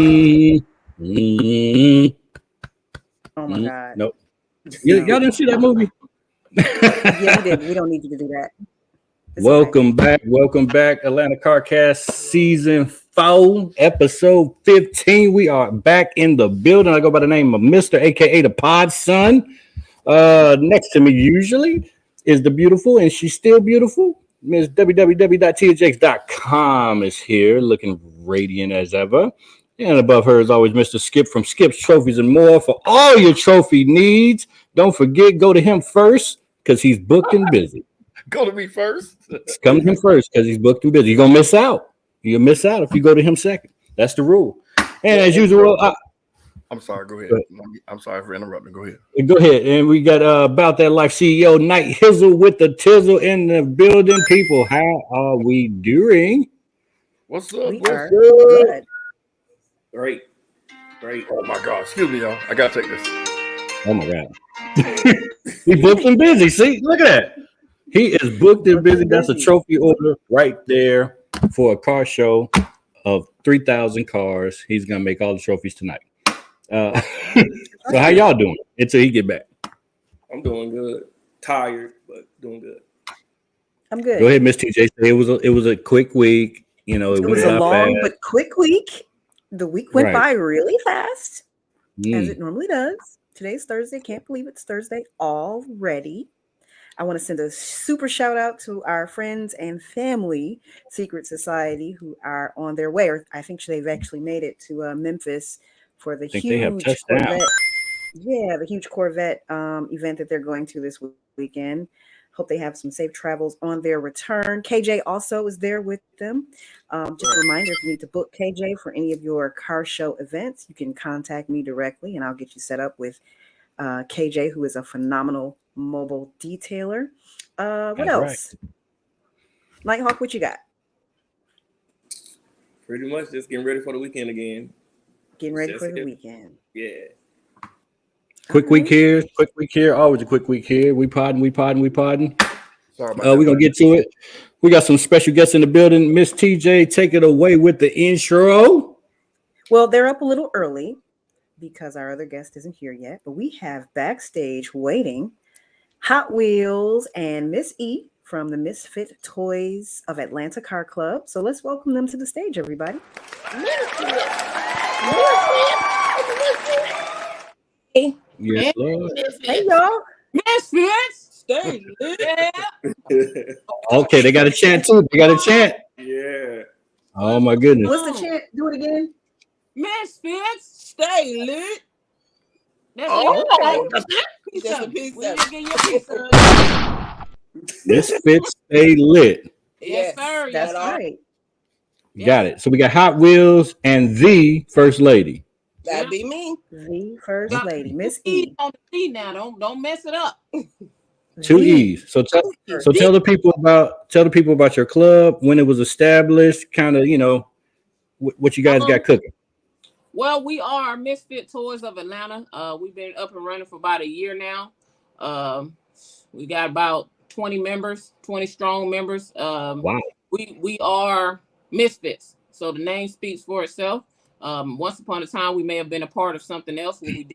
Oh my God. Nope. Y'all didn't see that movie? Yeah, we did. We don't need you to do that. It's Welcome back. Welcome back. Atlanta Carcast Season 4, Episode 15. We are back in the building. I go by the name of Mr. aka the Pod Son. Next to me usually is the beautiful, and she's still beautiful. Ms. www.thx.com is here, looking radiant as ever. And above her is always Mr. Skip from Skip's Trophies and More. For all your trophy needs, don't forget, go to him first because he's booked and busy. Go to me first. Come to him first because he's booked and busy. You're going to miss out. You'll miss out if you go to him second. That's the rule. And as usual, I'm sorry. Go ahead. I'm sorry for interrupting. Go ahead. Go ahead. And we got About That Life CEO Night Hizzle with the Tizzle in the building. People, how are we doing? What's up? We are good. Great. Oh my God. Excuse me, y'all. I gotta take this. Oh my God. He booked and busy. See, look at that. He is booked and busy. That's a trophy order right there for a car show of 3,000 cars. He's gonna make all the trophies tonight. So how y'all doing until he get back? I'm doing good. Tired, but doing good. I'm good. Go ahead, Miss TJ. It was a quick week. You know, it was a long but quick week. The week went by really fast, as it normally does. Today's Thursday. Can't believe it's Thursday already. I want to send a super shout out to our friends and family, Secret Society, who are on their way. Or I think they've actually made it to Memphis for the huge Corvette. Yeah, the huge Corvette event that they're going to this weekend. Hope they have some safe travels on their return. KJ also is there with them. Just a reminder, if you need to book KJ for any of your car show events, you can contact me directly and I'll get you set up with KJ, who is a phenomenal mobile detailer. What else? Nighthawk, what you got? Pretty much just getting ready for the weekend again. Getting ready for the weekend. Yeah. Quick week here. Always a quick week here. We podding. Sorry about that. We're going to get to it. We got some special guests in the building. Miss TJ, take it away with the intro. Well, they're up a little early because our other guest isn't here yet, but we have backstage waiting Hot Wheels and Miss E from the Misfit Toyz of Atlanta Car Club. So let's welcome them to the stage, everybody. Hey. Yes, Lord. Hey, y'all. Misfits, stay lit. Okay, they got a chant too. Yeah. Oh my goodness. What's the chant? Do it again. Misfits, stay lit. That's Just a piece of it. Misfits, stay lit. Yes, sir. That's right. Got it. So we got Hot Wheels and the First Lady. That'd be me. The First Lady, Miss E. On the E now. Don't mess it up. 2 E's. So tell the people about your club, when it was established, kind of, you know, what you guys got cooking. Well, we are Misfit Toyz of Atlanta. We've been up and running for about a year now. We got about 20 strong members. Wow. We are Misfits. So the name speaks for itself. Once upon a time, we may have been a part of something else when we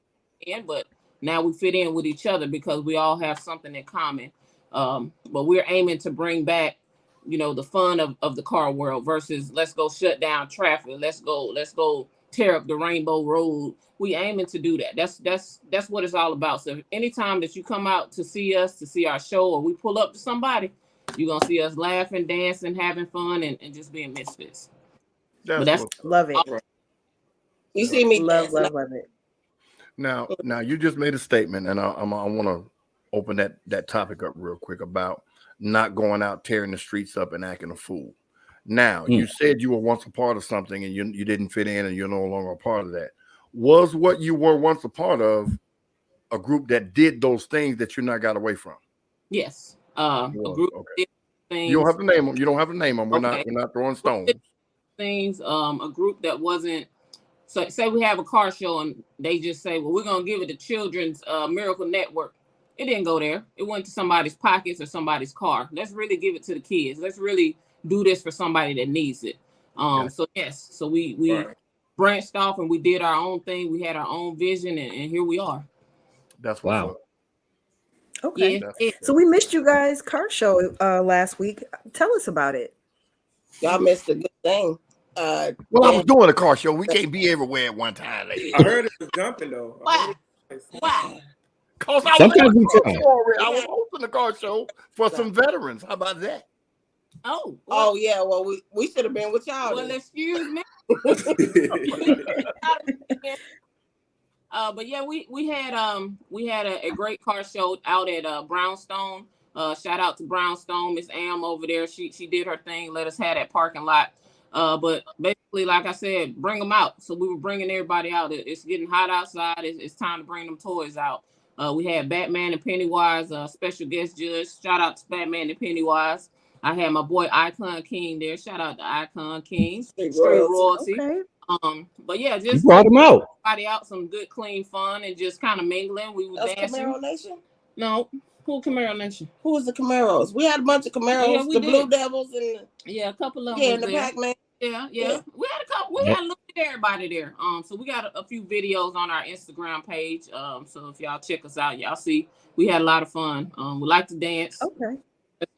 didn't, but now we fit in with each other because we all have something in common. But we're aiming to bring back, you know, the fun of the car world versus let's go shut down traffic. Let's go tear up the Rainbow Road. We aiming to do that. That's what it's all about. So anytime that you come out to see us, to see our show, or we pull up to somebody, you're gonna see us laughing, dancing, having fun, and just being misfits. Love it. You see me love it. Now you just made a statement, and I want to open that topic up real quick about not going out tearing the streets up and acting a fool. Now, you said you were once a part of something and you didn't fit in and you're no longer a part of that. Was what you were once a part of a group that did those things that you not got away from? Yes. A group did things. You don't have to name them. We're not throwing stones. Things. A group that wasn't. So say we have a car show and they just say, well, we're going to give it to Children's Miracle Network. It didn't go there. It went to somebody's pockets or somebody's car. Let's really give it to the kids. Let's really do this for somebody that needs it. So yes, so we branched off and we did our own thing. We had our own vision, and here we are. That's what's Wow. up. Okay. Yeah. So we missed you guys' car show last week. Tell us about it. Y'all missed a good thing. Well, I was doing a car show. We can't be everywhere at one time. Lady. I heard it was jumping though. Why? Why? Cause I Sometimes we was, try. I was hosting a car show for some veterans. How about that? Oh, Oh yeah. Well, we should have been with y'all. well, then. excuse me. But yeah, we had a great car show out at Brownstone. Shout out to Brownstone, Miss Am over there. She did her thing. Let us have that parking lot. But basically, like I said, bring them out. So we were bringing everybody out. It's getting hot outside. It's time to bring them toys out. We had Batman and Pennywise, special guest judge. Shout out to Batman and Pennywise. I had my boy Icon King there. Shout out to Icon King. Street royalty. Okay. But yeah, You just brought them out. everybody out, some good, clean fun, and just kind of mingling. We were That's dancing. Camaro Nation. No, who Camaro Nation? Who was the Camaros? We had a bunch of Camaros. Yeah, we the did. Blue Devils and Yeah, a couple of them. yeah, was and the there. Pac-Man. Yeah. Yeah. We had a couple. We had a little bit of everybody there. So we got a few videos on our Instagram page. So if y'all check us out, y'all see we had a lot of fun. We like to dance. Okay.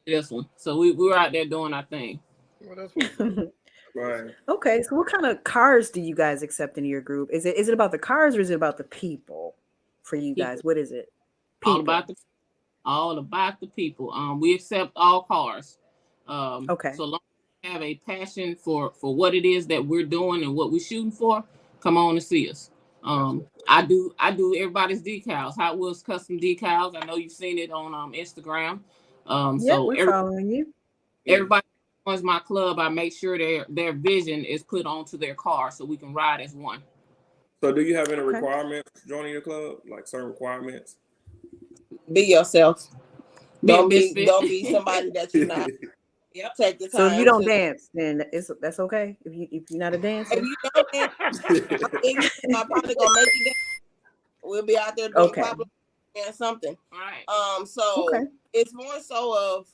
This one. So we were out there doing our thing. Well, that's what's Right. Okay. So what kind of cars do you guys accept into your group? Is it about the cars or is it about the people for you guys? What is it? All about the people. We accept all cars. Okay. So long as you have a passion for what it is that we're doing and what we're shooting for, come on and see us. I do everybody's decals, Hot Wheels custom decals. I know you've seen it on Instagram. Yeah, So we're following you. everybody who joins my club, I make sure their vision is put onto their car so we can ride as one. So do you have any Okay. requirements joining your club? Like certain requirements? Be yourself. Be a Don't misfit. be somebody that you're not. Yep. Take the time. So if you don't to- dance, then that's okay. If you're not a dancer. If you don't dance, I'm probably gonna make you dance. We'll be out there doing Okay. and something. All right. So Okay. it's more so of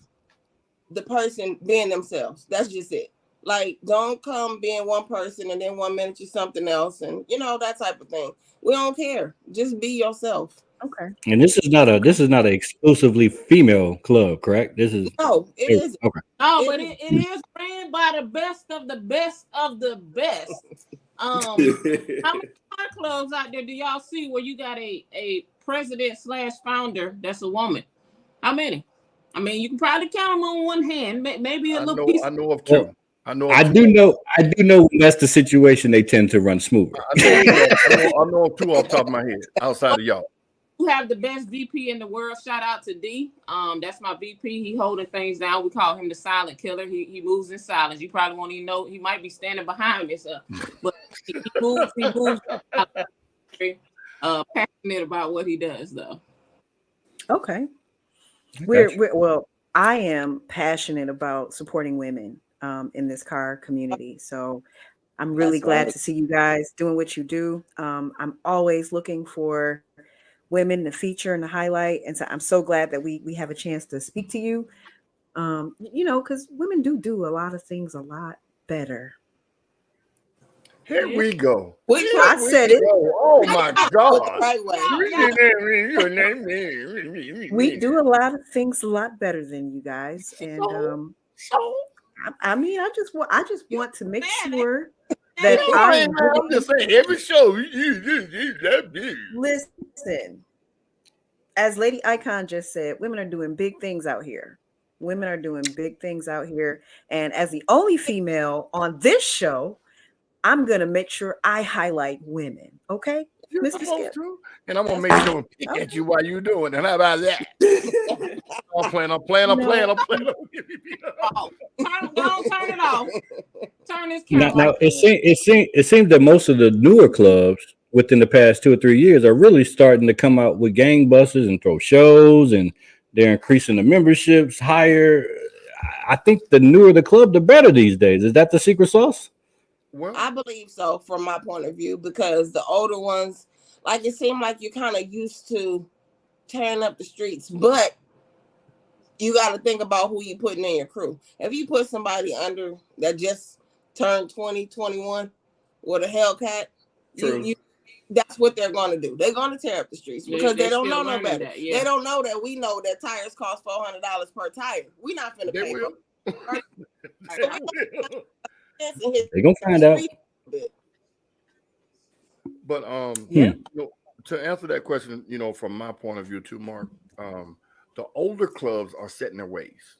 the person being themselves. That's just it. Like, don't come being one person and then 1 minute you're something else, and that type of thing. We don't care. Just be yourself. Okay. And this is not an exclusively female club, correct? This is No, it isn't. okay. Oh, It but it is ran by the best of the best of the best. How many car clubs out there do y'all see where you got a president/founder that's a woman? How many? I mean, you can probably count them on one hand. Maybe a little piece. I know of two. I know when that's the situation, they tend to run smoother. I know of two off the top of my head outside of y'all. You have the best VP in the world. Shout out to D. That's my VP. He holding things down. We call him the silent killer. He moves in silence. You probably won't even know. He might be standing behind me, but he moves. Very passionate about what he does, though. Okay. I am passionate about supporting women in this car community. So I'm really glad to see you guys doing what you do. I'm always looking for women to feature and to highlight. And so I'm so glad that we have a chance to speak to you. Because women do a lot of things a lot better. Here we go. I said it. Oh my God. Right way. We do a lot of things a lot better than you guys. And I just want to make sure that I'm just saying every show. Listen, as Lady Icon just said, women are doing big things out here. Women are doing big things out here. And as the only female on this show, I'm going to make sure I highlight women. Okay? Mr. Skip. And I'm going to make sure and pick at you while you doing it. And how about that? I'm playing. Oh, turn it off. Turn this camera. Now it seems that most of the newer clubs within the past 2 or 3 years are really starting to come out with gangbusters and throw shows, and they're increasing the memberships higher. I think the newer the club, the better these days. Is that the secret sauce? Well, I believe so from my point of view, because the older ones, like, it seemed like you're kind of used to tearing up the streets, but you got to think about who you putting in your crew. If you put somebody under that just turned 20, 21, with a Hellcat, that's what they're going to do. They're going to tear up the streets because they don't know no better. They don't know that we know that tires cost $400 per tire. We're not going to pay for it. They're going to find out. But to answer that question, from my point of view too, Mark, the older clubs are set in their ways.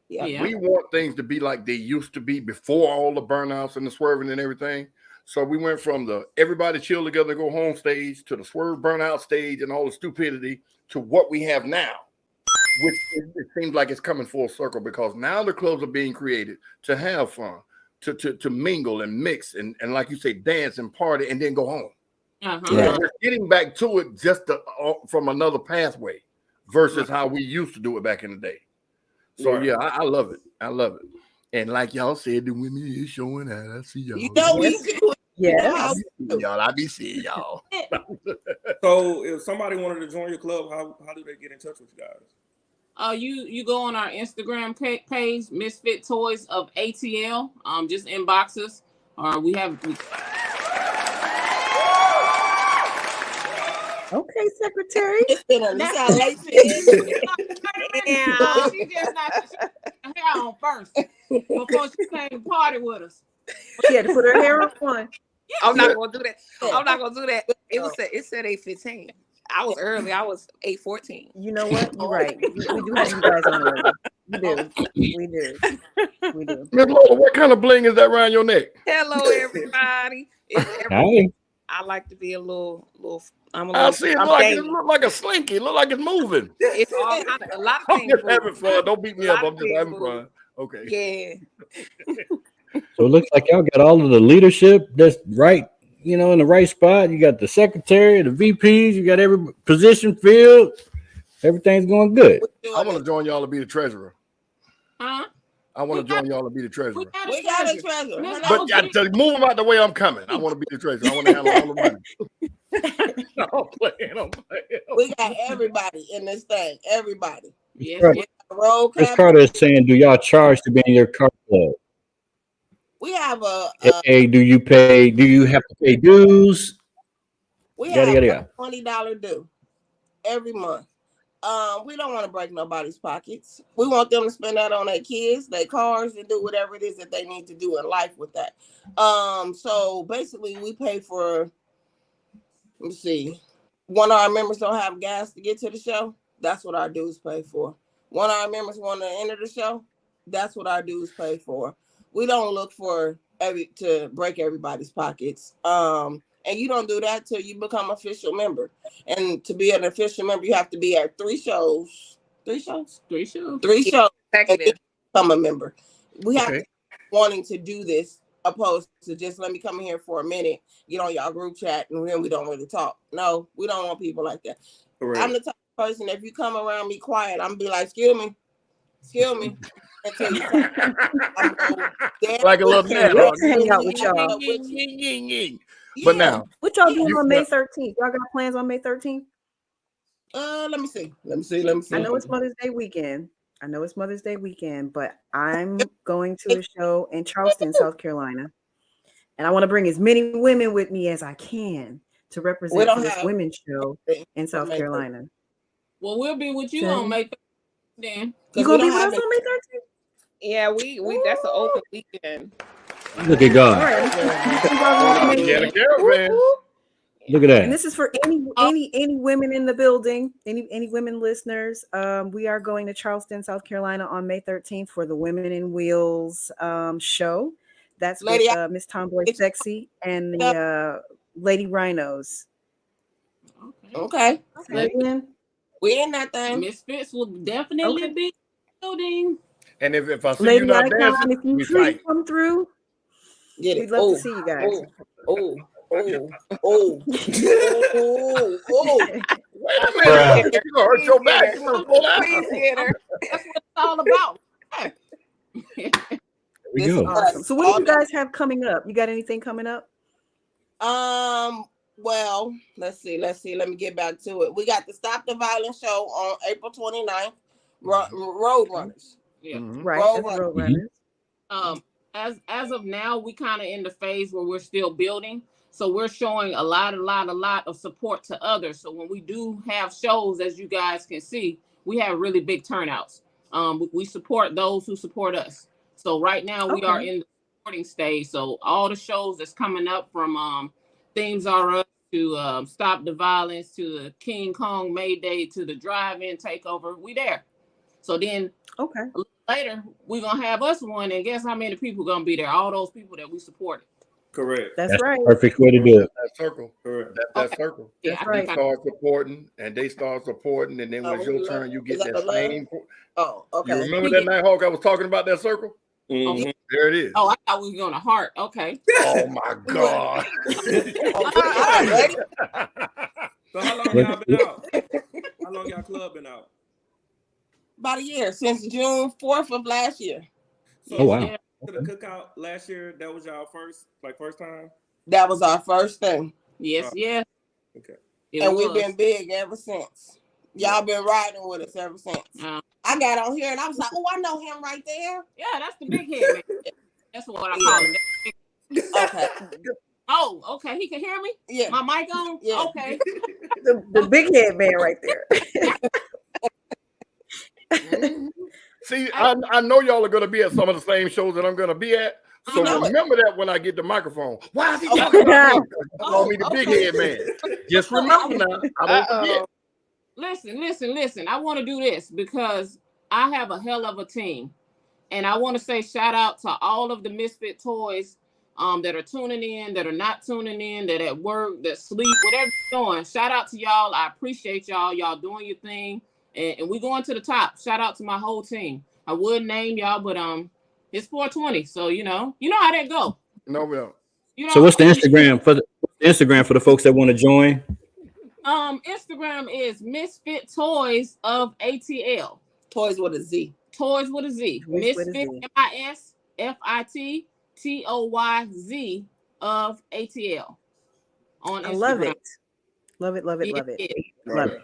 Yeah. We want things to be like they used to be before all the burnouts and the swerving and everything. So we went from the everybody chill together, go home stage to the swerve burnout stage and all the stupidity to what we have now, which it seems like it's coming full circle because now the clubs are being created to have fun, to mingle and mix and like you say, dance and party and then go home. So we're getting back to it just from another pathway versus how we used to do it back in the day. So I love it. I love it. And like y'all said, the women is showing out. I see y'all. We do. Yeah. I be seeing y'all. So if somebody wanted to join your club, how do they get in touch with you guys? You go on our Instagram page, Misfit Toyz of ATL. Just inbox us. We have. Okay, secretary. She just not her hair on first before she came to party with us. She had to put her hair on. I'm not gonna do that. I'm not gonna do that. It said 8:15. I was early. I was 8:14. You know what? You're right. We do have you guys on early. We do. Miss Lola, what kind of bling is that around your neck? Hello, everybody. I like to be a little. I see it look like a slinky. Look like it's moving. It's all kind of a lot of I'm things. just having fun. Don't beat me up. I'm just having fun. Okay. Yeah. So it looks like y'all got all of the leadership that's right, in the right spot. You got the secretary, the VPs, you got every position filled. Everything's going good. I want to join y'all to be the treasurer. Huh? I want to join y'all to be the treasurer. We got a treasurer. But to move them out the way I'm coming. I want to be the treasurer. I want to handle all the money. I'm playing. We got everybody in this thing. Everybody. Yes. Right. Chris Carter is saying, do y'all charge to be in your car club? We have Hey, do you have to pay dues? We have a $20 due every month. We don't want to break nobody's pockets. We want them to spend that on their kids, their cars, and do whatever it is that they need to do in life with that. So basically we pay for, let me see, one of our members don't have gas to get to the show. That's what our dues pay for. One of our members want to enter the show. That's what our dues pay for. We don't look for to break everybody's pockets. And you don't do that till you become official member. And to be an official member, you have to be at 3 shows. 3 shows? 3 shows. 3 shows. And become a member. We have to wanting to do this opposed to just let me come in here for a minute, get on y'all group chat, and then we don't really talk. No, we don't want people like that. Correct. I'm the type of person, if you come around me quiet, I'm gonna be like, excuse me. Until you like a little man. Hang out with y'all. But now, what y'all doing on May 13th? Y'all got plans on May 13th? Let me see. I know it's Mother's Day weekend, but I'm going to a show in Charleston, South Carolina, and I want to bring as many women with me as I can to represent this women's show in South Carolina. Well, we'll be with you on May 13th. Then you gonna be with us on May 13th? Yeah, we that's an open weekend. Look at God. Look at that. And this is for any women in the building, any women listeners. We are going to Charleston, South Carolina on May 13th for the Women in Wheels show. That's with Miss Tomboy Sexy and the Lady Rhinos. Okay. We in that thing. Misfits will definitely be building. And if I see Lady you not dancing, if you free come through, we'd love to see you guys. Oh. Wait a minute. You're gonna hurt your back. You're gonna pull out. Please get her. That's what it's all about. There we go. Awesome. So what do you guys have coming up? You got anything coming up? Well, let's see. Let me get back to it. We got the Stop the Violence show on April 29th. Road Runners. Yeah. Right. Road Runners. as of now, we kind of in the phase where we're still building. So we're showing a lot of support to others. So when we do have shows, as you guys can see, we have really big turnouts. We support those who support us. So right now we are in the supporting stage. So all the shows that's coming up from Things Are Us to Stop the Violence to the King Kong Mayday to the drive-in takeover, we there. So then later we're gonna have us one, and guess how many people gonna be there? All those people that we supported. Correct. That's right. The perfect way to do it. That circle. Correct. That circle. Yeah, That's I right. think Start supporting, and they start supporting, and then when it's your turn, you get that same. Oh, okay. You remember that night, Hawk? I was talking about that circle. Mhm. There it is. Oh, I thought we were going to heart. Okay. Oh my God. So how long y'all been out? How long y'all club been out? About a year, since June 4th of last year. So Oh, wow. to the cookout last year, that was y'all first time? That was our first thing. Yes, yes. Okay. And we've been big ever since. Y'all been riding with us ever since. I got on here and I was like, oh, I know him right there. Yeah, that's the big head man. That's what I call him. Okay. Oh, okay. He can hear me? Yeah. My mic on? Yeah. Okay. The big head man right there. See, I know y'all are going to be at some of the same shows that I'm going to be at. So remember that when I get the microphone. Why is he talking about me? Call me the big head man. Just remember now. I don't forget. Listen. I want to do this because I have a hell of a team. And I want to say shout out to all of the Misfit Toyz that are tuning in, that are not tuning in, that at work, that sleep, whatever you're doing. Shout out to y'all. I appreciate y'all. Y'all doing your thing. And we going to the top. Shout out to my whole team. I would name y'all, but it's 420. So you know how that go. No, we don't. So what's the Instagram for the folks that want to join? Instagram is Misfit Toyz of ATL. Toyz with a Z. Toyz with a Z. Misfit MISFIT TOYZ of ATL on Instagram. I love it. Love it. Love it.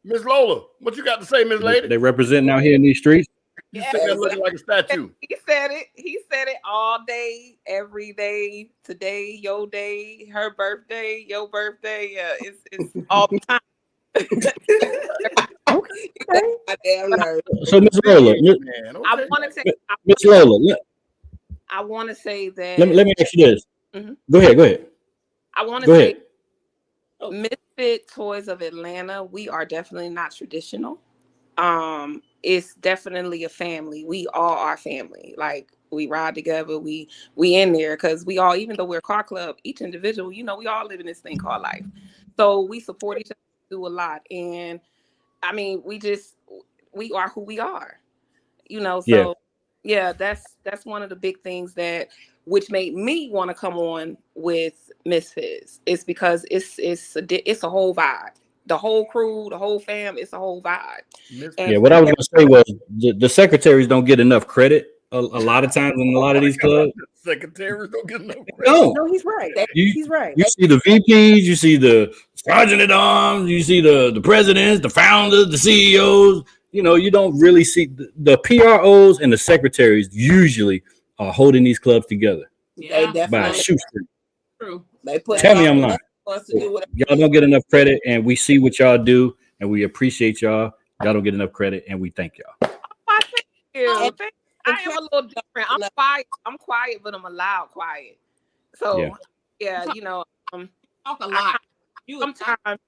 Miss Lola, what you got to say, Miss Lady? They representing out here in these streets. You sitting there looking like a statue. He said it all day, every day. Today, your day, her birthday, your birthday. Yeah, it's all the time. So Miss Lola, I want to say, Miss Lola, I want to say that. Let me ask you this. Mm-hmm. Go ahead. I want to say, Misfit Toyz of Atlanta, we are definitely not traditional. It's definitely a family. We all are family. Like we ride together. We in there because we all, even though we're a car club, each individual, we all live in this thing called life. So we support each other, do a lot, and I mean, we are who we are. So yeah, that's one of the big things which made me want to come on with Misfits. It's because it's a whole vibe. The whole crew, the whole fam, it's a whole vibe. What I was gonna say was the secretaries don't get enough credit a lot of times in a lot of these clubs. Secretaries don't get enough credit. No, he's right. He's right. You see the VPs, you see the sergeant at arms, you see the presidents, the founders, the CEOs. You don't really see the PROs and the secretaries usually are holding these clubs together. Yeah, by a shoestring. True. Tell me I'm lying. Y'all don't get enough credit, and we see what y'all do, and we appreciate y'all. Y'all don't get enough credit, and we thank y'all. I thank you. I am a little different. I'm quiet, but I'm a loud quiet. So yeah, talk a lot. Sometimes.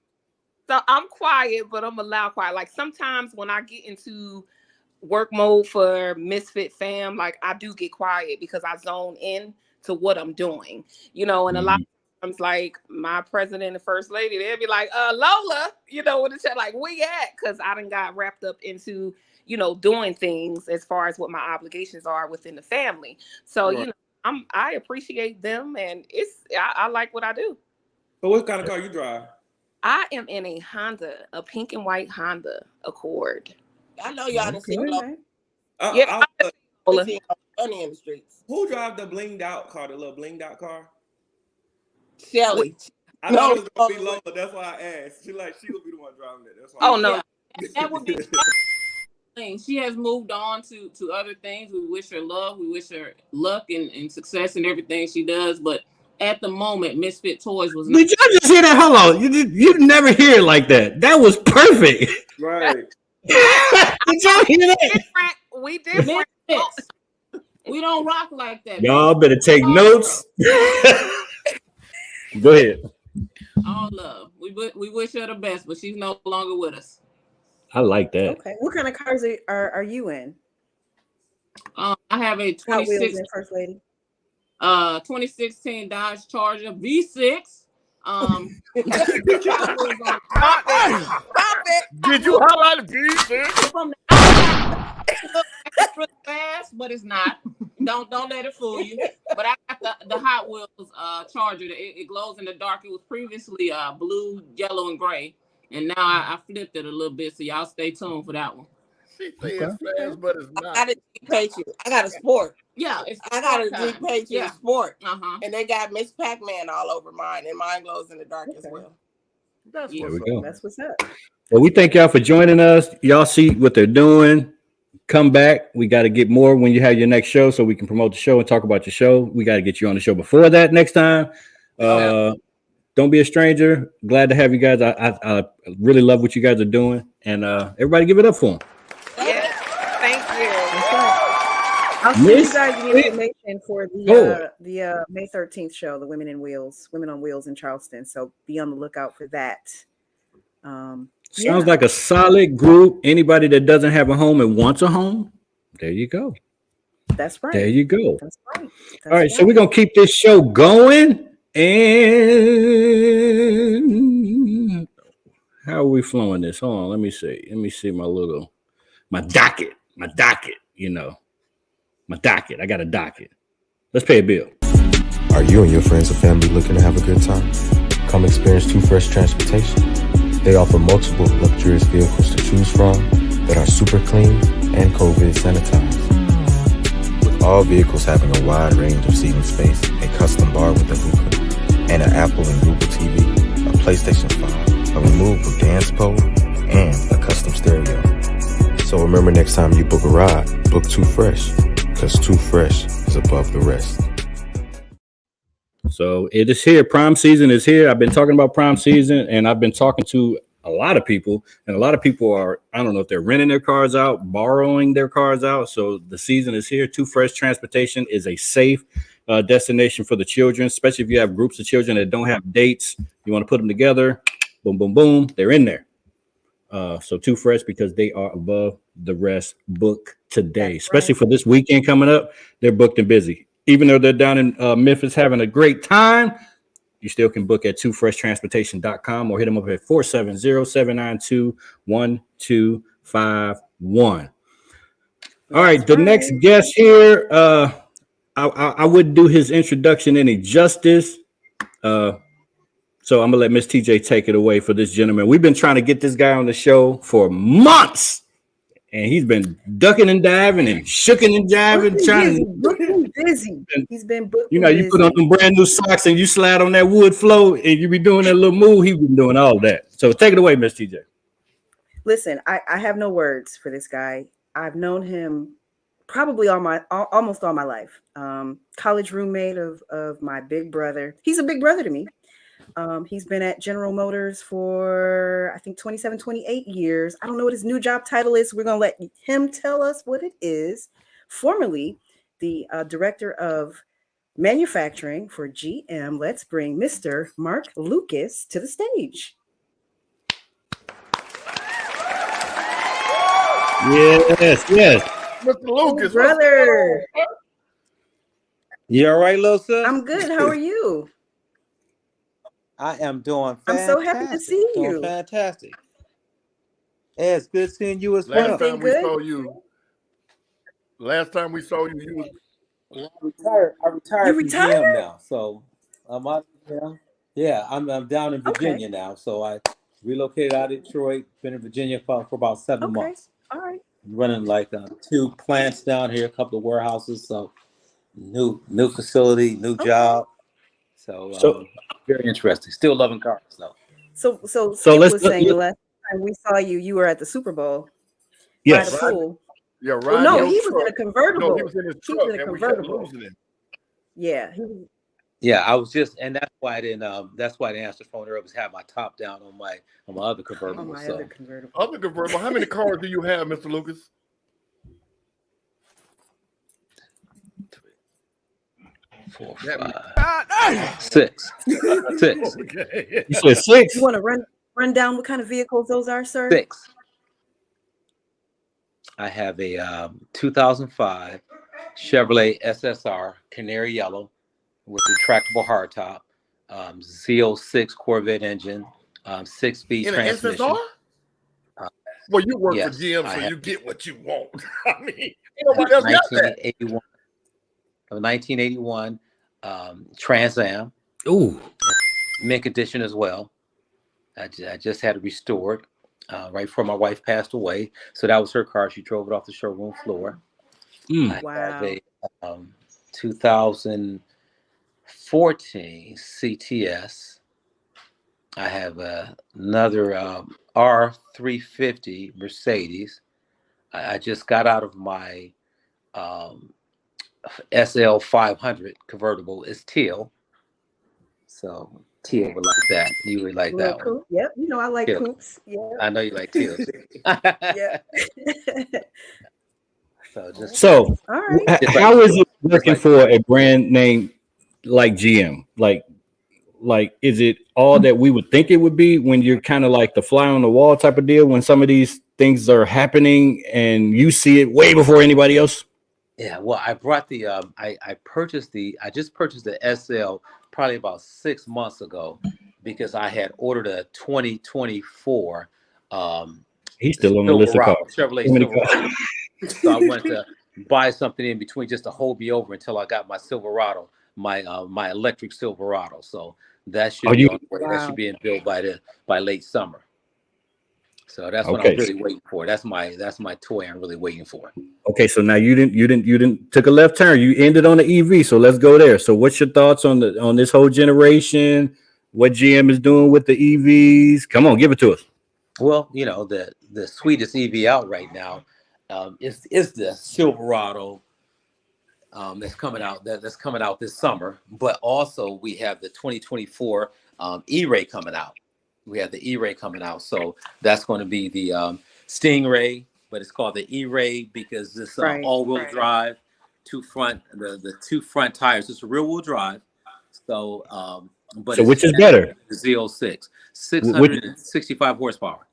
So I'm quiet, but I'm a loud quiet. Like sometimes when I get into work mode for Misfit fam, like I do get quiet because I zone in to what I'm doing, and a lot of times like my president and first lady, they'll be like, Lola, with the chat, like where you at? Because I done got wrapped up into, doing things as far as what my obligations are within the family. So, I appreciate them, and I like what I do. So what kind of car you drive? I am in a Honda, a pink and white Honda Accord. I know y'all done seen funny in the streets. Who drive the blinged out car, the little blinged out car? Shelly. I thought it was gonna be Lola. That's why I asked. She would be the one driving it. That's why. No, that would be She has moved on to other things. We wish her love. We wish her luck and success in everything she does. But at the moment, Misfit Toyz was not. Did y'all just hear that? Hold on. You never hear it like that. That was perfect. Right. Did y'all hear that? We different. Misfits. We don't rock like that. Y'all better take notes. Go ahead. All love. We wish her the best, but she's no longer with us. I like that. Okay. What kind of cars are you in? I have a Hot Wheels and First Lady. 2016 Dodge Charger V6. Stop it. Did you highlight the V6? From the outside, it looks extra fast, but it's not. Don't let it fool you. But I got the Hot Wheels Charger. It glows in the dark. It was previously blue, yellow, and gray, and now I flipped it a little bit. So y'all stay tuned for that one. She says fast, but it's I not. got a Jeep Patriot. I got a Sport. Yeah, I got a Jeep Patriot Sport. Uh-huh. And they got Miss Pac-Man all over mine, and mine glows in the dark as well. That's There what's we go. That's what's up. Well, we thank y'all for joining us. Y'all see what they're doing. Come back. We got to get more when you have your next show so we can promote the show and talk about your show. We got to get you on the show before that next time. Don't be a stranger. Glad to have you guys. I really love what you guys are doing. And everybody give it up for them. Yes. Thank you. I'll send you guys the information for the May 13th show, the Women on Wheels in Charleston. So be on the lookout for that. Sounds like a solid group. Anybody that doesn't have a home and wants a home, there you go. That's right. There you go. That's right. All right, so we're gonna keep this show going. And how are we flowing this? Hold on, let me see. Let me see my docket. You know, my docket. I got a docket. Let's pay a bill. Are you and your friends or family looking to have a good time? Come experience Too Fresh Transportation. They offer multiple luxurious vehicles to choose from that are super clean and COVID sanitized. With all vehicles having a wide range of seating space, a custom bar with a hookah, and an Apple and Google TV, a PlayStation 5, a removable dance pole, and a custom stereo. So remember, next time you book a ride, book Too Fresh, because Too Fresh is above the rest. So it is here. Prime season is here. I've been talking about prime season, and I've been talking to a lot of people, and a lot of people are, I don't know if they're renting their cars out, borrowing their cars out. So the season is here. Too Fresh Transportation is a safe destination for the children, especially if you have groups of children that don't have dates. You want to put them together. Boom, boom, boom. They're in there. So Too Fresh, because they are above the rest. Book today, especially for this weekend coming up. They're booked and busy. Even though they're down in Memphis having a great time, you still can book at twofreshtransportation.com or hit them up at 470-792-1251. All right, the next guest here, I wouldn't do his introduction any justice. So I'm going to let Miss TJ take it away for this gentleman. We've been trying to get this guy on the show for months. And he's been ducking and diving and shooking and jiving, busy. He's been booked. You know, you put on some brand new socks and you slide on that wood floor and you be doing that little move. He's been doing all that. So take it away, Miss TJ. Listen, I have no words for this guy. I've known him probably almost all my life. College roommate of my big brother. He's a big brother to me. He's been at General Motors for, I think, 27, 28 years. I don't know what his new job title is. We're going to let him tell us what it is. Formerly the director of manufacturing for GM. Let's bring Mr. Mark Lucas to the stage. Yes. Mr. Lucas, brother. You all right, little sis? I'm good. How are you? I am doing fantastic. I'm so happy to see you. Doing fantastic. Yeah, it's good seeing you as well. Last time we saw you, you was I retired from GM now. So I'm out, I'm down in Virginia now. So I relocated out of Detroit, been in Virginia for about 7 months. All right. Running like 2 plants down here, a couple of warehouses. So new facility, new job. So very interesting. Still loving cars though. So Skip was saying the last time we saw you, you were at the Super Bowl. Yes. By the pool. Yeah, Well, right. no, he was in a convertible. No, he was in his truck, and we kept losing him. Yeah. Yeah, I was just, and that's why I didn't. That's why I didn't answer the phone earlier. Was have my top down on my other convertible. On my so. other convertible. Other convertible. How many cars do you have, Mr. Lucas? 4, 5, 6. 6. Okay. You said 6. You want to run down what kind of vehicles those are, sir? 6. I have a 2005 Chevrolet SSR Canary Yellow with retractable hardtop, Z06 Corvette engine, 6-speed In transmission. an SSR? Well, you work yes, for GM, so you get what you want. I mean, ain't nobody else got that. 1981 Trans Am. Ooh. Mint condition as well. I just had it restored right before my wife passed away. So that was her car. She drove it off the showroom floor. I have a 2014 CTS. I have another R350 Mercedes. I just got out of my SL 500 convertible. It's teal. So teal would like that. You would like that one. Yep, you know I like teal. coupes. Yeah. I know you like teal. Yeah. So all right. how is it working for a brand name like GM? Like is it all that we would think it would be when you're kind of like the fly on the wall type of deal when some of these things are happening and you see it way before anybody else? Yeah, well, I brought the I just purchased the SL probably about 6 months ago because I had ordered a 2024 he's still on the list of cars. Chevrolet Silverado. So I wanted to buy something in between just to hold me over until I got my Silverado, my electric Silverado. So that should that should be in built by late summer. So that's what I'm really waiting for. That's my toy I'm really waiting for. Okay, so now you didn't took a left turn. You ended on the EV. So let's go there. So what's your thoughts on this whole generation? What GM is doing with the EVs? Come on, give it to us. Well, you know, the sweetest EV out right now is the Silverado that's coming out this summer. But also we have the 2024 E-Ray coming out. We have the E-Ray coming out, so that's going to be the Stingray, but it's called the E-Ray because this all-wheel drive, the two front tires. It's a rear-wheel drive, so but which is better? The Z06, 665 horsepower.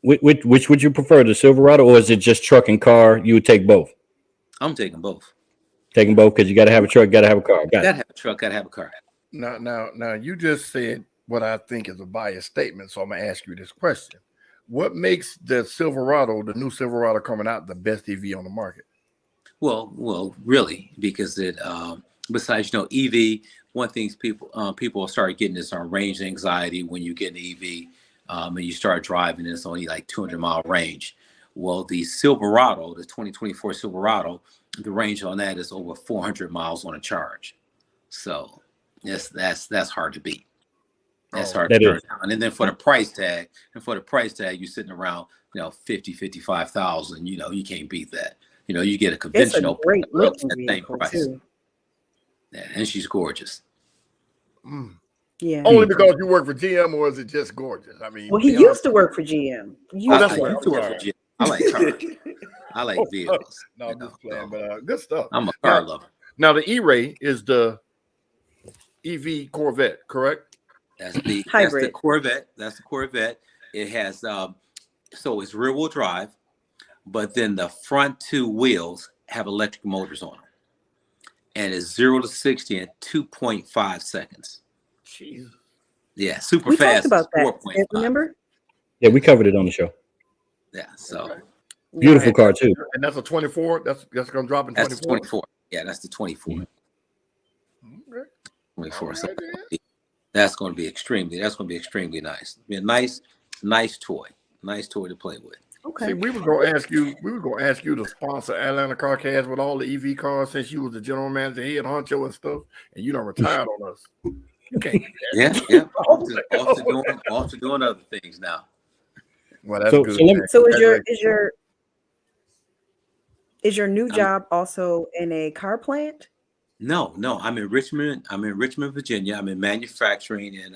Which would you prefer, the Silverado, or is it just truck and car? You would take both. I'm taking both. Taking both because you got to have a truck, got to have a car. Got to have a truck, got to have a car. Now, you just said what I think is a biased statement, so I'm gonna ask you this question: what makes the Silverado, the new Silverado coming out, the best EV on the market? Well, really, because it besides EV, one thing people start getting is range anxiety when you get an EV and you start driving and it's only like 200-mile range. Well, the Silverado, the 2024 Silverado, the range on that is over 400 miles on a charge. So that's hard to beat. That's hard to turn down. And then for the price tag, you're sitting around 55,000. You can't beat that. You get a conventional great looking same price. Too. Yeah, and she's gorgeous. Yeah. Only because you work for GM, or is it just gorgeous? I mean, well, he used to work for GM. I used to work for GM. I like cars. I like vehicles. No, I'm just playing, but good stuff. I'm a car lover. Now, the E-Ray is the EV Corvette, correct? That's the Corvette. That's the Corvette. It has so it's rear-wheel drive, but then the front two wheels have electric motors on them, and it's 0 to 60 in 2.5 seconds. Jeez. Yeah, super we fast. We talked about that. Remember? Yeah, we covered it on the show. Yeah, so beautiful car too. And that's a 24. That's going to drop in 24. That's 24. Yeah, that's the 24. Okay. 24. So that's going to be extremely nice. Be a nice toy. Nice toy to play with. Okay. See, we were going to ask you to sponsor Atlanta Carcast with all the EV cars since you was the general manager, head honcho and stuff, and you done retired on us. You can't. Yeah. Off to doing other things now. Well, that's good. So is your Is your new job also in a car plant? No, I'm in Richmond. Virginia. I'm in manufacturing, and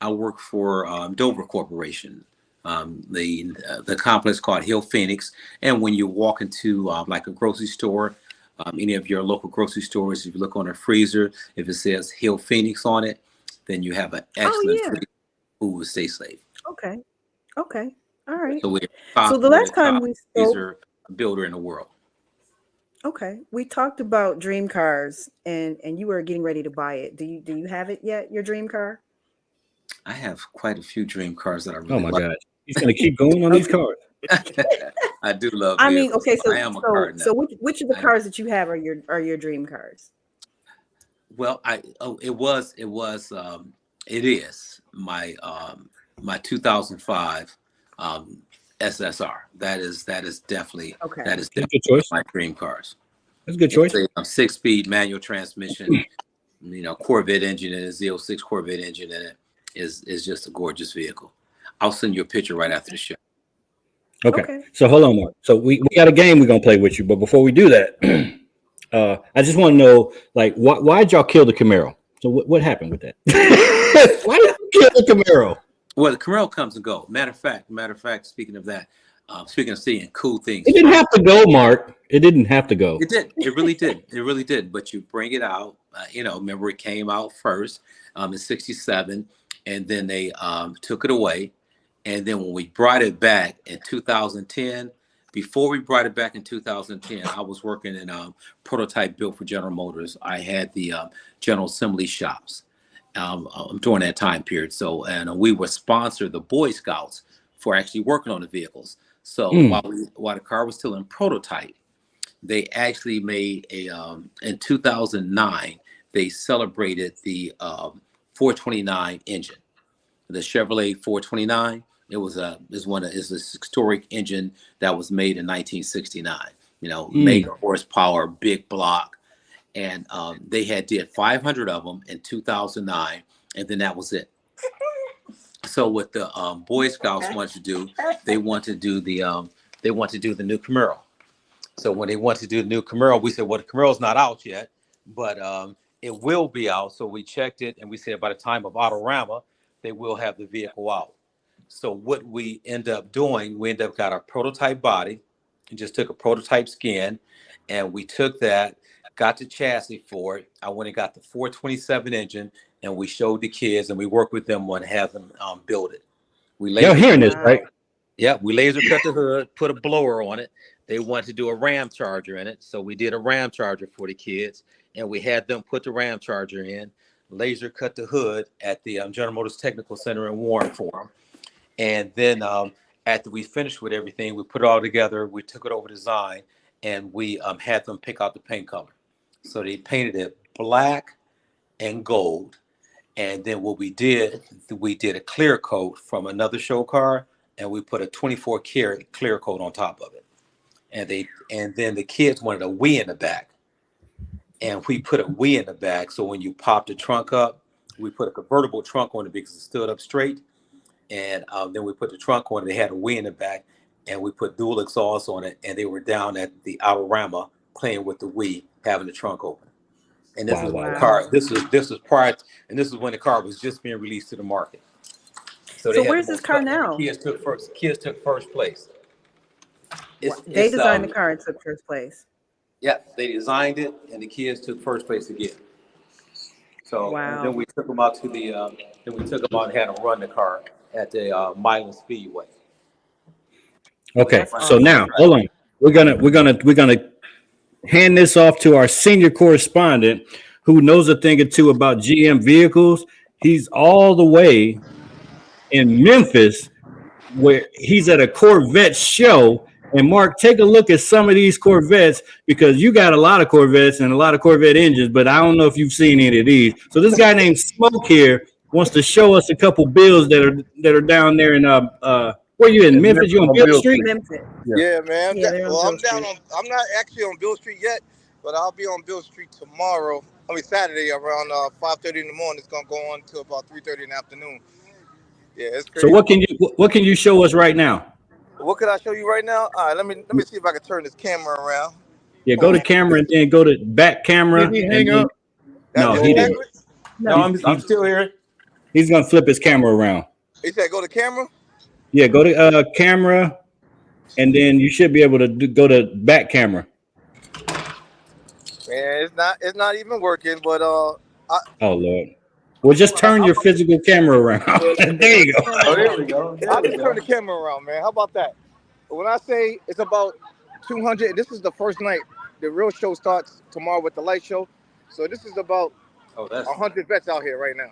I work for Dover Corporation. The complex called Hill Phoenix. And when you walk into like a grocery store, any of your local grocery stores, if you look on a freezer, if it says Hill Phoenix on it, then you have an excellent food will stay safe. Okay. All right. So So the last time we spoke, freezer builder in the world. okay, we talked about dream cars, and you were getting ready to buy it. Do you have it yet? Your dream car? I have quite a few dream cars that I really Oh my like. God. He's going to keep going on these cars. I do love I mean, vehicles. okay, so I am a car nut. so which of the cars that you have are your dream cars? Well, it is my 2005 SSR. That is definitely good choice. my dream cars. That's a good choice. It's a 6-speed manual transmission, Corvette engine in it, Z06 Corvette engine in it. Is just a gorgeous vehicle. I'll send you a picture right after the show. Okay. So hold on, Mark. So we got a game we're gonna play with you, but before we do that, I just want to know, like, why'd y'all kill the Camaro? So what happened with that? Why did you kill the Camaro? Well, the Camaro comes and go. Matter of fact, speaking of that, speaking of seeing cool things, it didn't have to go, Mark. It didn't have to go. It did. It really did. It really did. But you bring it out. Remember it came out first in '67, and then they took it away. And then when we brought it back in 2010, before we brought it back in 2010, I was working in prototype built for General Motors. I had the General Assembly shops during that time period. So, and we would sponsor the Boy Scouts for actually working on the vehicles. So while the car was still in prototype, they actually made in 2009, they celebrated the 429 engine, the Chevrolet 429. It's a historic engine that was made in 1969. Mega horsepower, big block, and they did 500 of them in 2009, and then that was it. So what the Boy Scouts wanted to do, they want to do the new Camaro. So when they want to do the new Camaro, we said, well, the Camaro's not out yet, but it will be out. So we checked it, and we said by the time of Autorama, they will have the vehicle out. So what we end up doing, we got a prototype body and just took a prototype skin, and we took that, got the chassis for it. I went and got the 427 engine, and we showed the kids, and we worked with them on have them build it. You're hearing this, right? Yeah, we laser cut the hood, put a blower on it. They wanted to do a Ram charger in it, so we did a Ram charger for the kids, and we had them put the Ram charger in, laser cut the hood at the General Motors Technical Center in Warren for them. And then after we finished with everything, we put it all together, we took it over to design, and we had them pick out the paint color. So they painted it black and gold. And then what we did a clear coat from another show car, and we put a 24 karat clear coat on top of it. And then the kids wanted a Wii in the back. And we put a Wii in the back. So when you pop the trunk up, we put a convertible trunk on it because it stood up straight. And then we put the trunk on it. They had a Wii in the back, and we put dual exhaust on it. And they were down at the Autorama playing with the Wii, having the trunk open. And this is when the car. This was prior, and this is when the car was just being released to the market. So where's this car now? Kids took first place. They designed the car and took first place. Yeah, they designed it, and the kids took first place again. So and then we took them out to the. Then we took them out and had them run the car at the Milan Speedway. Okay, so now hold on. We're gonna hand this off to our senior correspondent who knows a thing or two about GM vehicles. He's all the way in Memphis, where he's at a Corvette show. And Mark, take a look at some of these Corvettes, because you got a lot of Corvettes and a lot of Corvette engines, but I don't know if you've seen any of these. So this guy named Smoke here wants to show us a couple bills that are down there in where you in Memphis? You on Bill Street? Memphis. Yeah, man. I'm I'm not actually on Bill Street yet, but I'll be on Bill Street tomorrow. Saturday around 5:30 in the morning. It's gonna go on to about 3:30 in the afternoon. Yeah, it's crazy. So what can you show us right now? What could I show you right now? All right, let me see if I can turn this camera around. Yeah, go to camera and then go to back camera. Did he hang up? No, he didn't. No, I'm still here. He's gonna flip his camera around. He said go to camera. Yeah, go to camera, and then you should be able to go to back camera. Man, it's not even working. But Oh Lord. Well, just turn your physical camera around. There you go. Oh, there we go. I'll just turn the camera around, man. How about that? When I say it's about 200, this is the first night. The real show starts tomorrow with the light show. So this is about 100 vets out here right now.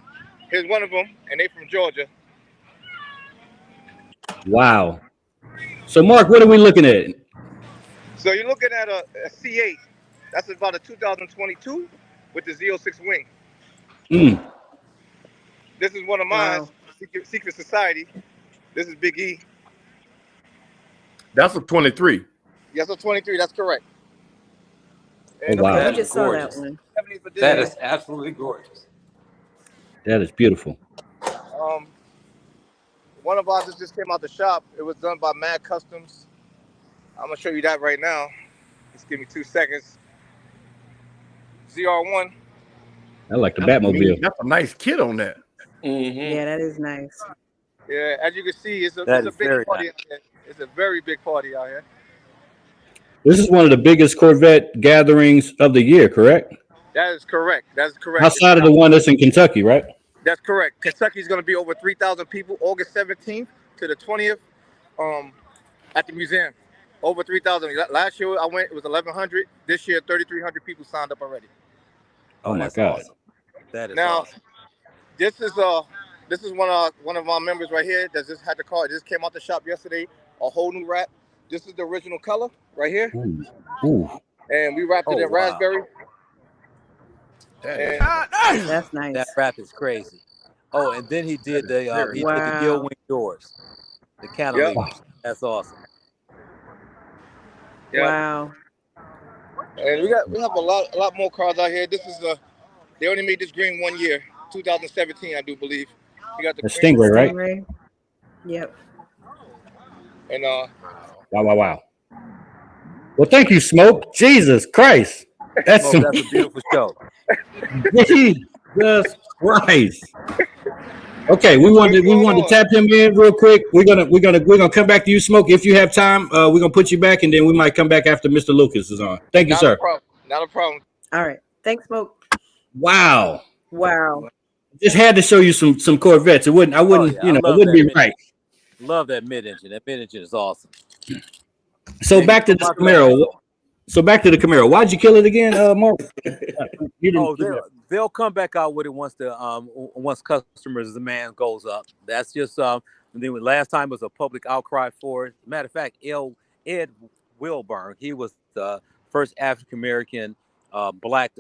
Here's one of them, and they from Georgia. Wow. So, Mark, what are we looking at? So you're looking at a C8. That's about a 2022 with the Z06 wing. This is one of mine, Secret Society. This is Big E. That's a 23. Yes, a 23. That's correct. And wow. We just saw that one. That is absolutely gorgeous. That is beautiful. One of ours just came out the shop. It was done by Mad Customs. I'm gonna show you that right now. Just give me 2 seconds. ZR1. I like the Batmobile. That's a nice kit on that. Yeah, that is nice. Yeah, as you can see, it's a big party out here. It's a very big party out here. This is one of the biggest Corvette gatherings of the year, correct? That is correct. That's correct. Outside of the one that's in Kentucky, right? That's correct. Kentucky's going to be over 3,000 people, August 17th to the 20th, at the museum. Over 3,000. Last year I went, it was 1,100. This year, 3,300 people signed up already. Oh my God! Awesome. That is now, awesome. This is one of our members right here that just had the car. It just came out the shop yesterday. A whole new wrap. This is the original color right here. Ooh. And we wrapped it in raspberry. That's nice. That wrap is crazy. Oh, and then he did the did the gill wing doors, the cantilever. Yep. That's awesome. Yep. Wow. And we have a lot more cars out here. This is they only made this green 1 year, 2017, I do believe. You got the Stingray, right? Stingray. Yep. And wow. Well, thank you, Smoke. Jesus Christ. That's a beautiful show. Jesus Christ. Okay, we wanted to tap him in real quick. We're gonna come back to you, Smoke. If you have time, we're gonna put you back, and then we might come back after Mr. Lucas is on. Thank you, sir. Not a problem. All right. Thanks, Smoke. Wow. Just had to show you some Corvettes. I wouldn't it wouldn't be right. Love that mid-engine. That mid-engine is awesome. So back to the Camaro. Why'd you kill it again, Mark? They'll come back out with it once customers' demand goes up. That's just and then last time was a public outcry for it. Matter of fact, Ed Wilburn, he was the first African American black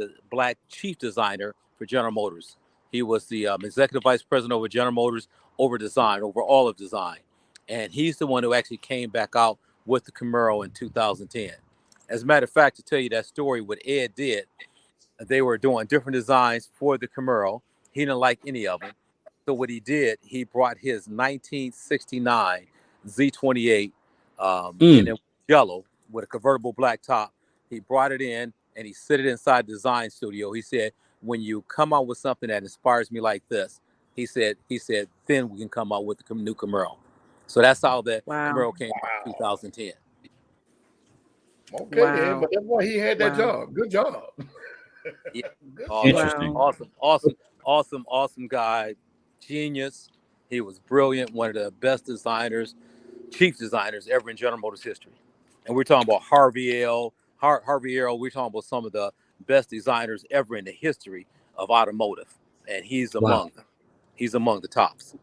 chief designer for General Motors. He was the executive vice president over General Motors, over design, over all of design, and he's the one who actually came back out with the Camaro in 2010. As a matter of fact, to tell you that story, what Ed did, they were doing different designs for the Camaro. He didn't like any of them. So what he did, he brought his 1969 Z28 in yellow with a convertible black top. He brought it in and he set it inside the design studio. He said, when you come out with something that inspires me like this, he said, then we can come out with the new Camaro. So that's how that Camaro came out in 2010. Okay, but that's why he had that job. Good job. Yeah. Interesting. Awesome guy. Genius. He was brilliant. One of the best designers, chief designers ever in General Motors history. And we're talking about Harvey L. We're talking about some of the best designers ever in the history of automotive. And he's among them. He's among the tops.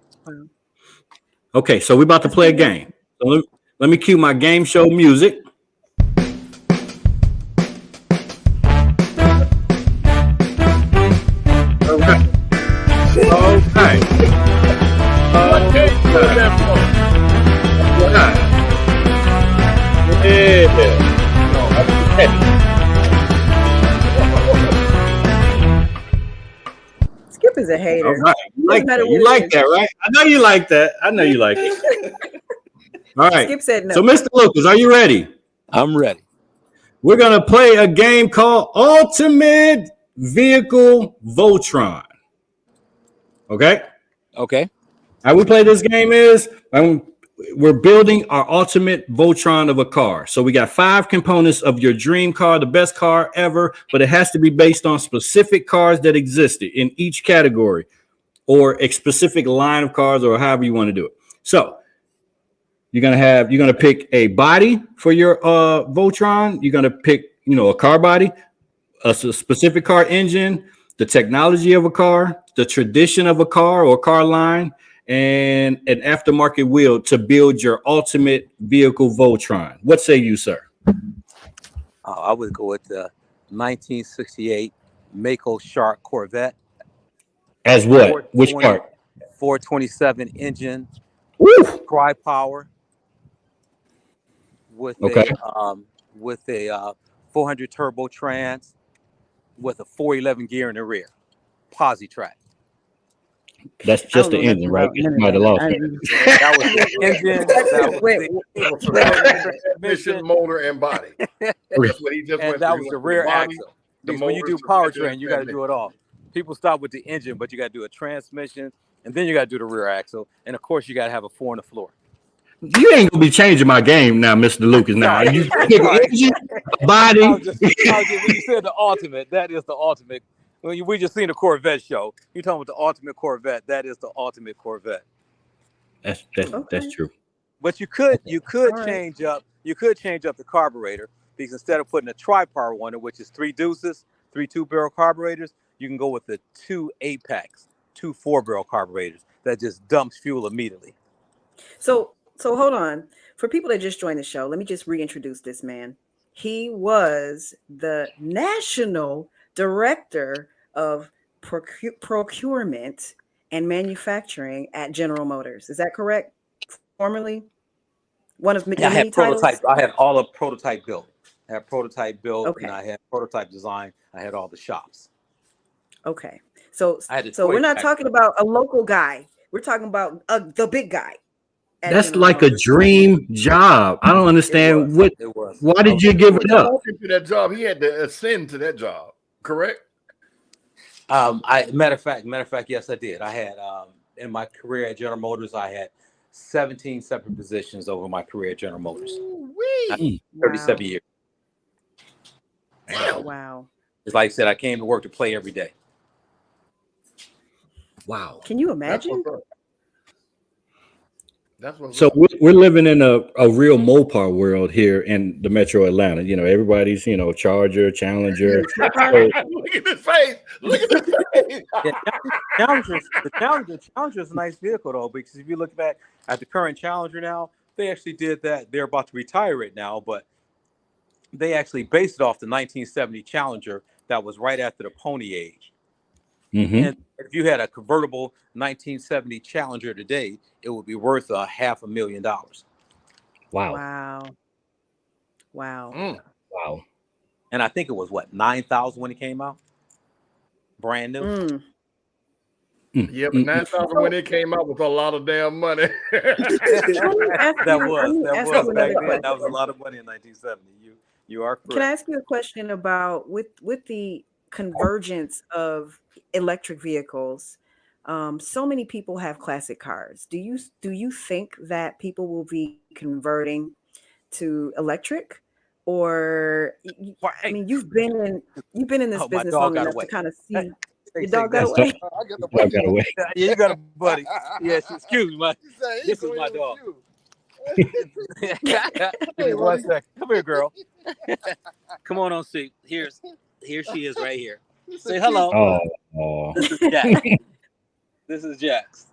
Okay, so we're about to play a game. So let me cue my game show music. All right. Skip is a hater. All right. You like that, right? I know you like that. All right. Skip said no. So, Mr. Lucas, are you ready? I'm ready. we're going to play a game called Ultimate Vehicle Voltron. Okay? Okay. How we play this game is we're building our ultimate Voltron of a car. So we got 5 components of your dream car, the best car ever, but it has to be based on specific cars that existed in each category or a specific line of cars or however you want to do it. So you're going to pick a body for your Voltron. You're going to pick, a car body, a specific car engine, the technology of a car, the tradition of a car or car line, and an aftermarket wheel to build your ultimate vehicle Voltron. What say you, sir? I would go with the 1968 Mako Shark Corvette. As what? Which part? 427 engine, dry power with a 400 turbo trans with a 411 gear in the rear, posi track. That's just the engine, right? You might have lost it. That was the engine. That was the transmission, motor, and body. That's what he just and went that through. was the rear axle. Because when you do powertrain, you got to do it all. People stop with the engine, but you got to do a transmission, and then you got to do the rear axle, and of course you got to have a 4 on the floor. You ain't gonna be changing my game now, Mr. Lucas. Now you pick engine, body. When you said the ultimate, that is the ultimate. We just seen the Corvette show. You talking about the ultimate Corvette? That is the ultimate Corvette. That's true. But you could change up. You could change up the carburetor because instead of putting a tri-power one, which is 3 deuces, 3 2-barrel carburetors, you can go with the 2 8-packs, 2 4-barrel carburetors that just dumps fuel immediately. So hold on. For people that just joined the show, let me just reintroduce this man. He was the national director of procurement and manufacturing at General Motors. Is that correct? Formerly one of many I had titles? prototype. I had all of prototype built. I had prototype built, Okay. and I had prototype design. I had all the shops. Okay. So So we're not talking about a local guy. We're talking about the big guy. That's like a dream job. I don't understand why did you give it up? To that job, he had to ascend to that job. Correct. Matter of fact, yes, I did. I had in my career at General Motors, I had 17 separate positions over my career at General Motors. 37 years. Wow. It's like I said, I came to work to play every day. Wow. Can you imagine? So we're living in a real Mopar world here in the Metro Atlanta. Everybody's Charger, Challenger. Look at his face. Look at his face. The Challenger is a nice vehicle though, because if you look back at the current Challenger now, they actually did that. They're about to retire it now, but they actually based it off the 1970 Challenger that was right after the Pony age. Mm-hmm. And if you had a convertible 1970 Challenger today, it would be worth $500,000. Wow. Wow. Wow. And I think it was $9,000 when it came out, brand new. Yeah, but 9,000 when it came out was a lot of damn money. That was back then. That was a lot of money in 1970. You are correct. Can I ask you a question about with the convergence of electric vehicles? So many people have classic cars. Do you think that people will be converting to electric, or I mean, you've been in this business long enough to kind of see. Your dog got away. Dog got away. Yeah, you got a buddy. Yes, excuse me, this is my dog. Give me 1 second. Come here, girl. Come on seat. Here she is right here. Say hello. Oh. This is Jax. This is Jax.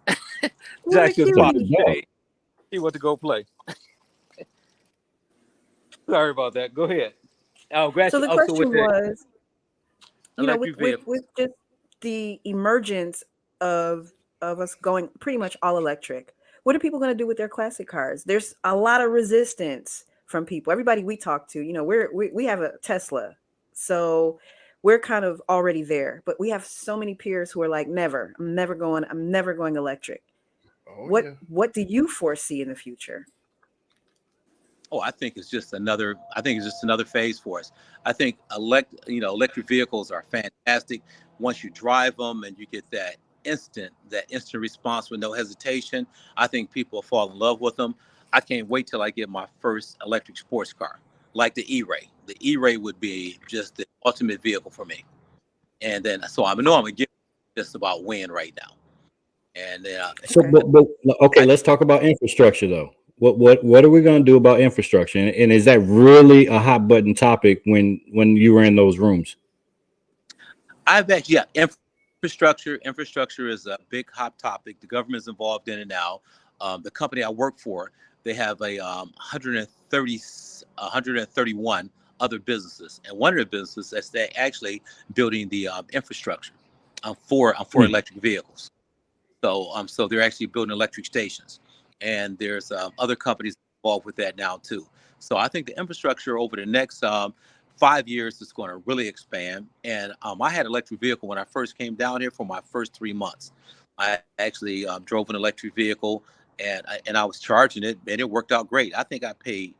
Jax just popped today. He went to go play. Sorry about that. Go ahead. So the question was, with just the emergence of us going pretty much all electric, what are people going to do with their classic cars? There's a lot of resistance from people. Everybody we talk to, we have a Tesla, so we're kind of already there. But we have so many peers who are like, never. I'm never going electric. What do you foresee in the future? Oh, I think it's just another. I think it's just another phase for us. I think electric vehicles are fantastic. Once you drive them and you get that instant response with no hesitation, I think people fall in love with them. I can't wait till I get my first electric sports car, like the E-Ray. The E-Ray would be just the ultimate vehicle for me. And then, so I know I'm gonna get just about win right now. And So, Okay. but okay, let's talk about infrastructure though. What are we going to do about infrastructure? And is that really a hot button topic when you were in those rooms? I've actually, yeah, infrastructure is a big hot topic. The government is involved in it now. The company I work for, they have a 131 other businesses, and one of the businesses that's they actually building the infrastructure for electric vehicles. So they're actually building electric stations, and there's other companies involved with that now too. So I think the infrastructure over the next 5 years is going to really expand. And I had an electric vehicle when I first came down here for my first 3 months. I actually drove an electric vehicle, and I was charging it, and it worked out great. I think I paid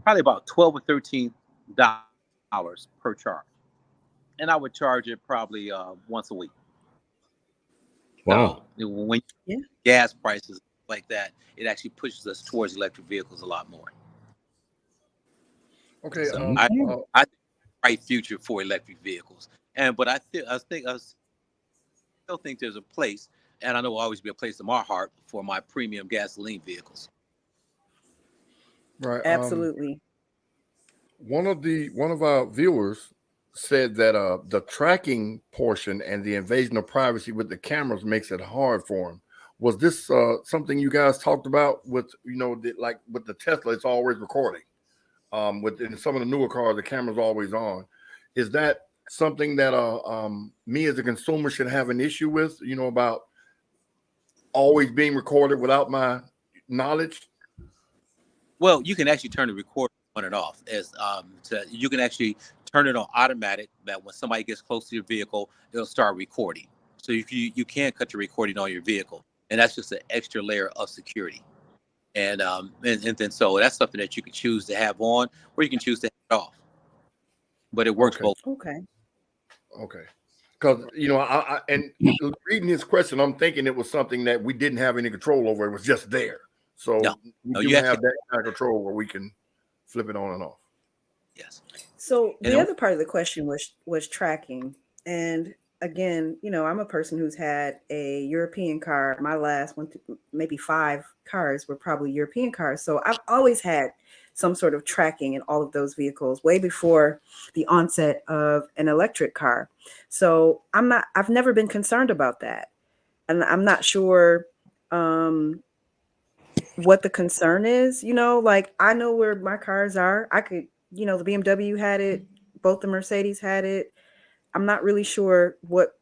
probably about 12 or 13 dollars per charge, and I would charge it probably once a week. Wow. So when Yeah. gas prices like that, it actually pushes us towards electric vehicles a lot more. Okay. So I think bright future for electric vehicles, but I still think there's a place, and I know will always be a place in my heart for my premium gasoline vehicles. Right. Absolutely. One of our viewers said that the tracking portion and the invasion of privacy with the cameras makes it hard for him. Was this something you guys talked about with like with the Tesla? It's always recording. In some of the newer cars, the camera's always on. Is that something that me as a consumer should have an issue with? About always being recorded without my knowledge? Well, you can actually turn the recorder on and off. You can actually turn it on automatic. That when somebody gets close to your vehicle, it'll start recording. So you can cut your recording on your vehicle, and that's just an extra layer of security. And then so that's something that you can choose to have on, or you can choose to have it off. But it works both. Okay. Because I reading his question, I'm thinking it was something that we didn't have any control over. It was just there. So we do have that kind of control where we can flip it on and off. Yes. So the other part of the question was tracking. And again, I'm a person who's had a European car. My last maybe 5 cars were probably European cars. So I've always had some sort of tracking in all of those vehicles way before the onset of an electric car. So I've never been concerned about that. And I'm not sure what the concern is, like I know where my cars are. I could, the BMW had it, both the Mercedes had it. I'm not really sure what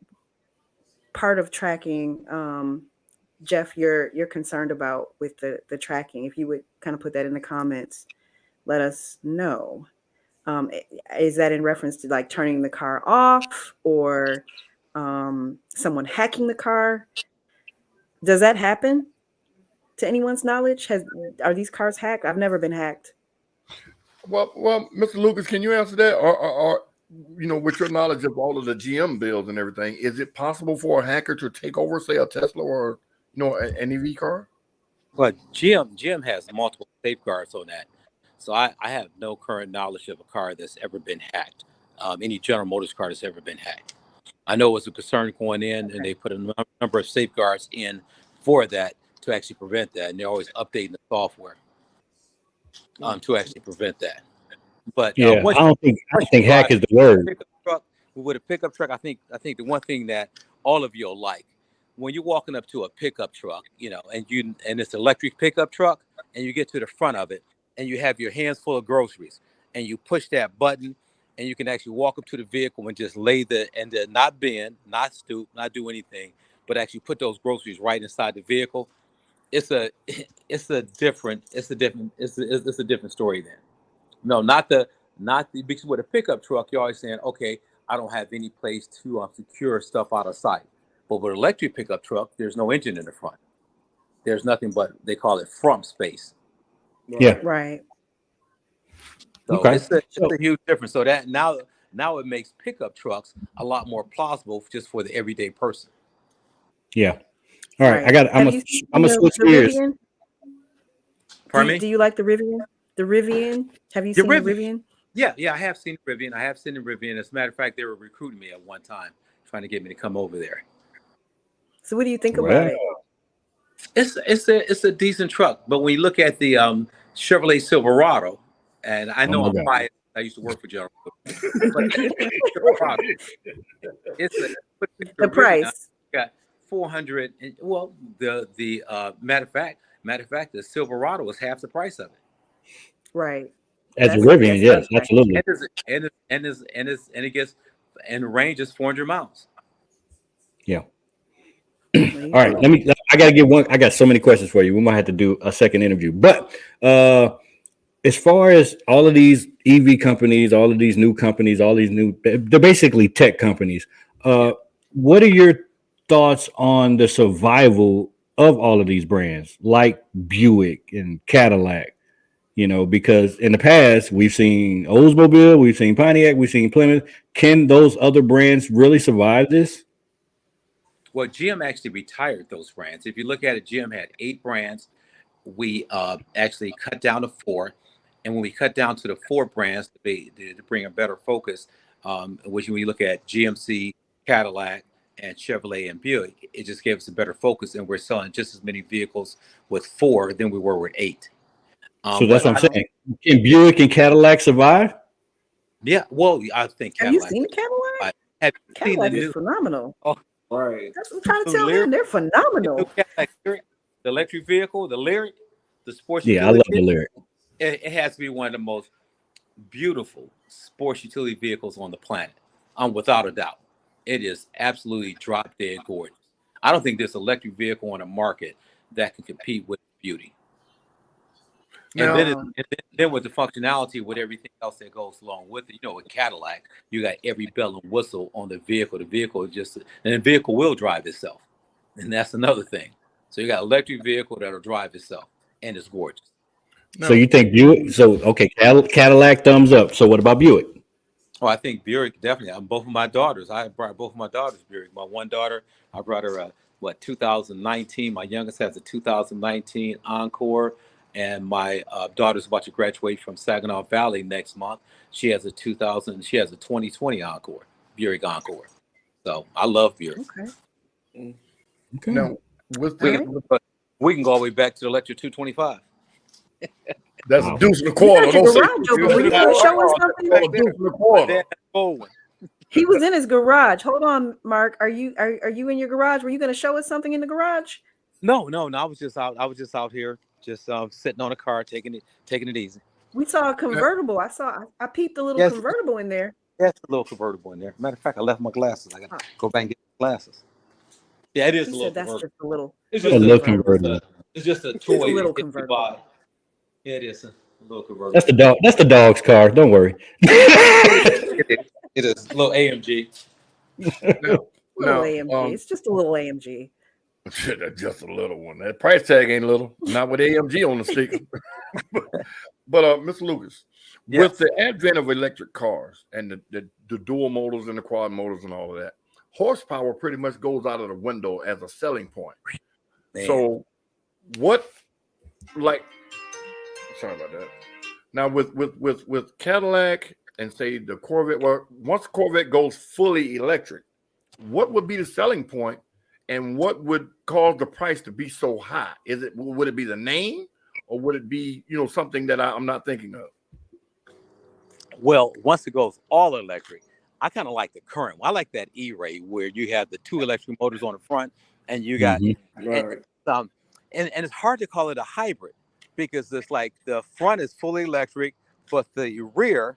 part of tracking, Jeff, you're concerned about with the tracking. If you would kind of put that in the comments, let us know. Is that in reference to like turning the car off or someone hacking the car? Does that happen? To anyone's knowledge, are these cars hacked? I've never been hacked. Well, Mr. Lucas, can you answer that? Or with your knowledge of all of the GM bills and everything, is it possible for a hacker to take over, say, a Tesla or an EV car? But GM has multiple safeguards on that, so I have no current knowledge of a car that's ever been hacked. Any General Motors car that's ever been hacked. I know it was a concern going in, and they put a number of safeguards in for that to actually prevent that, and they're always updating the software to actually prevent that. But I don't think hack is the word. With a pickup truck, I think the one thing that all of you will like when you're walking up to a pickup truck, and it's an electric pickup truck, and you get to the front of it, and you have your hands full of groceries, and you push that button, and you can actually walk up to the vehicle and just not bend, not stoop, not do anything, but actually put those groceries right inside the vehicle. It's a different story then. No, not the because with a pickup truck, you're always saying, okay, I don't have any place to secure stuff out of sight. But with an electric pickup truck, there's no engine in the front. There's nothing but, they call it front space. Yeah. Right. So Okay. it's a huge difference. So that now it makes pickup trucks a lot more plausible just for the everyday person. Yeah. All right. Right. I'm gonna switch gears. Rivian? Pardon me? Do you like the Rivian? The Rivian? Have you seen the Rivian? Yeah, I have seen the Rivian. As a matter of fact, they were recruiting me at one time, trying to get me to come over there. So what do you think about it? It's a decent truck, but when you look at the Chevrolet Silverado, and I know I'm biased, I used to work for General Motors, but it's the price. Got 400. Well, the matter of fact, the Silverado is half the price of it. Right. As a Rivian, yes, absolutely. And it gets, and the range is 400 miles. Yeah. All right, I gotta get one. I got so many questions for you. We might have to do a second interview. But as far as all of these EV companies, all of these new companies, they're basically tech companies. What are your thoughts on the survival of all of these brands like Buick and Cadillac? You know, because in the past we've seen Oldsmobile, we've seen Pontiac, we've seen Plymouth. Can those other brands really survive this? Well, GM actually retired those brands. If you look at it, GM had 8 brands. We actually cut down to 4. And when we cut down to the 4 brands to bring a better focus, which when you look at GMC, Cadillac, and Chevrolet and Buick, it just gave us a better focus. And we're selling just as many vehicles with 4 than we were with 8. So that's what I'm saying. Can Buick and Cadillac survive? Yeah, well, I think Cadillac. Have you seen Cadillac? Have you Cadillac seen is phenomenal. Oh, right. That's what I'm trying to tell him. They're phenomenal. The electric vehicle, the Lyric, the sports. Yeah, I love the Lyric. It has to be one of the most beautiful sports utility vehicles on the planet, without a doubt. It is absolutely drop dead gorgeous. I don't think there's an electric vehicle on the market that can compete with beauty. And then with the functionality, with everything else that goes along with it, you know, with Cadillac, you got every bell and whistle on the vehicle. The vehicle is and the vehicle will drive itself, and that's another thing. So you got an electric vehicle that'll drive itself, and it's gorgeous. So you think Buick? So okay, Cadillac, thumbs up. So what about Buick? Oh, I think Buick definitely. Both of my daughters. I brought both of my daughters Buick. My one daughter, I brought her a 2019. My youngest has a 2019 Encore. And my daughter's about to graduate from Saginaw Valley next month. She has a 2020 Encore, Buick Encore. So I love Buick. Okay. Now, we can go all the way back to the electric 225. That's a deuce and a quarter. Don't say were you going to show us something? He was in his garage. Hold on, Mark. Are you in your garage? Were you going to show us something in the garage? No. I was just out here. Just sitting on a car, taking it easy. We saw a convertible. I peeped a little convertible in there. Yes, a little convertible in there. Matter of fact, I left my glasses. I got to go back and get my glasses. Yeah, it is a little. That's just a little. It's just a little convertible. It's just a toy. A little convertible. Yeah, it is a little convertible. That's the dog. That's the dog's car. Don't worry. It is a little AMG. Little AMG. It's just a little AMG. Just a little one. That price tag ain't little. Not with AMG on the sticker. but Mr. Lucas, with the advent of electric cars and the dual motors and the quad motors and all of that, horsepower pretty much goes out of the window as a selling point. Man. So sorry about that. Now with Cadillac and say the Corvette, well, once the Corvette goes fully electric, what would be the selling point? And what would cause the price to be so high? Would it be the name, or would it be something that I'm not thinking of? Well, once it goes all electric, I kind of like the current one. I like that E-Ray where you have the 2 electric motors on the front, and you got and it's hard to call it a hybrid because it's like the front is fully electric, but the rear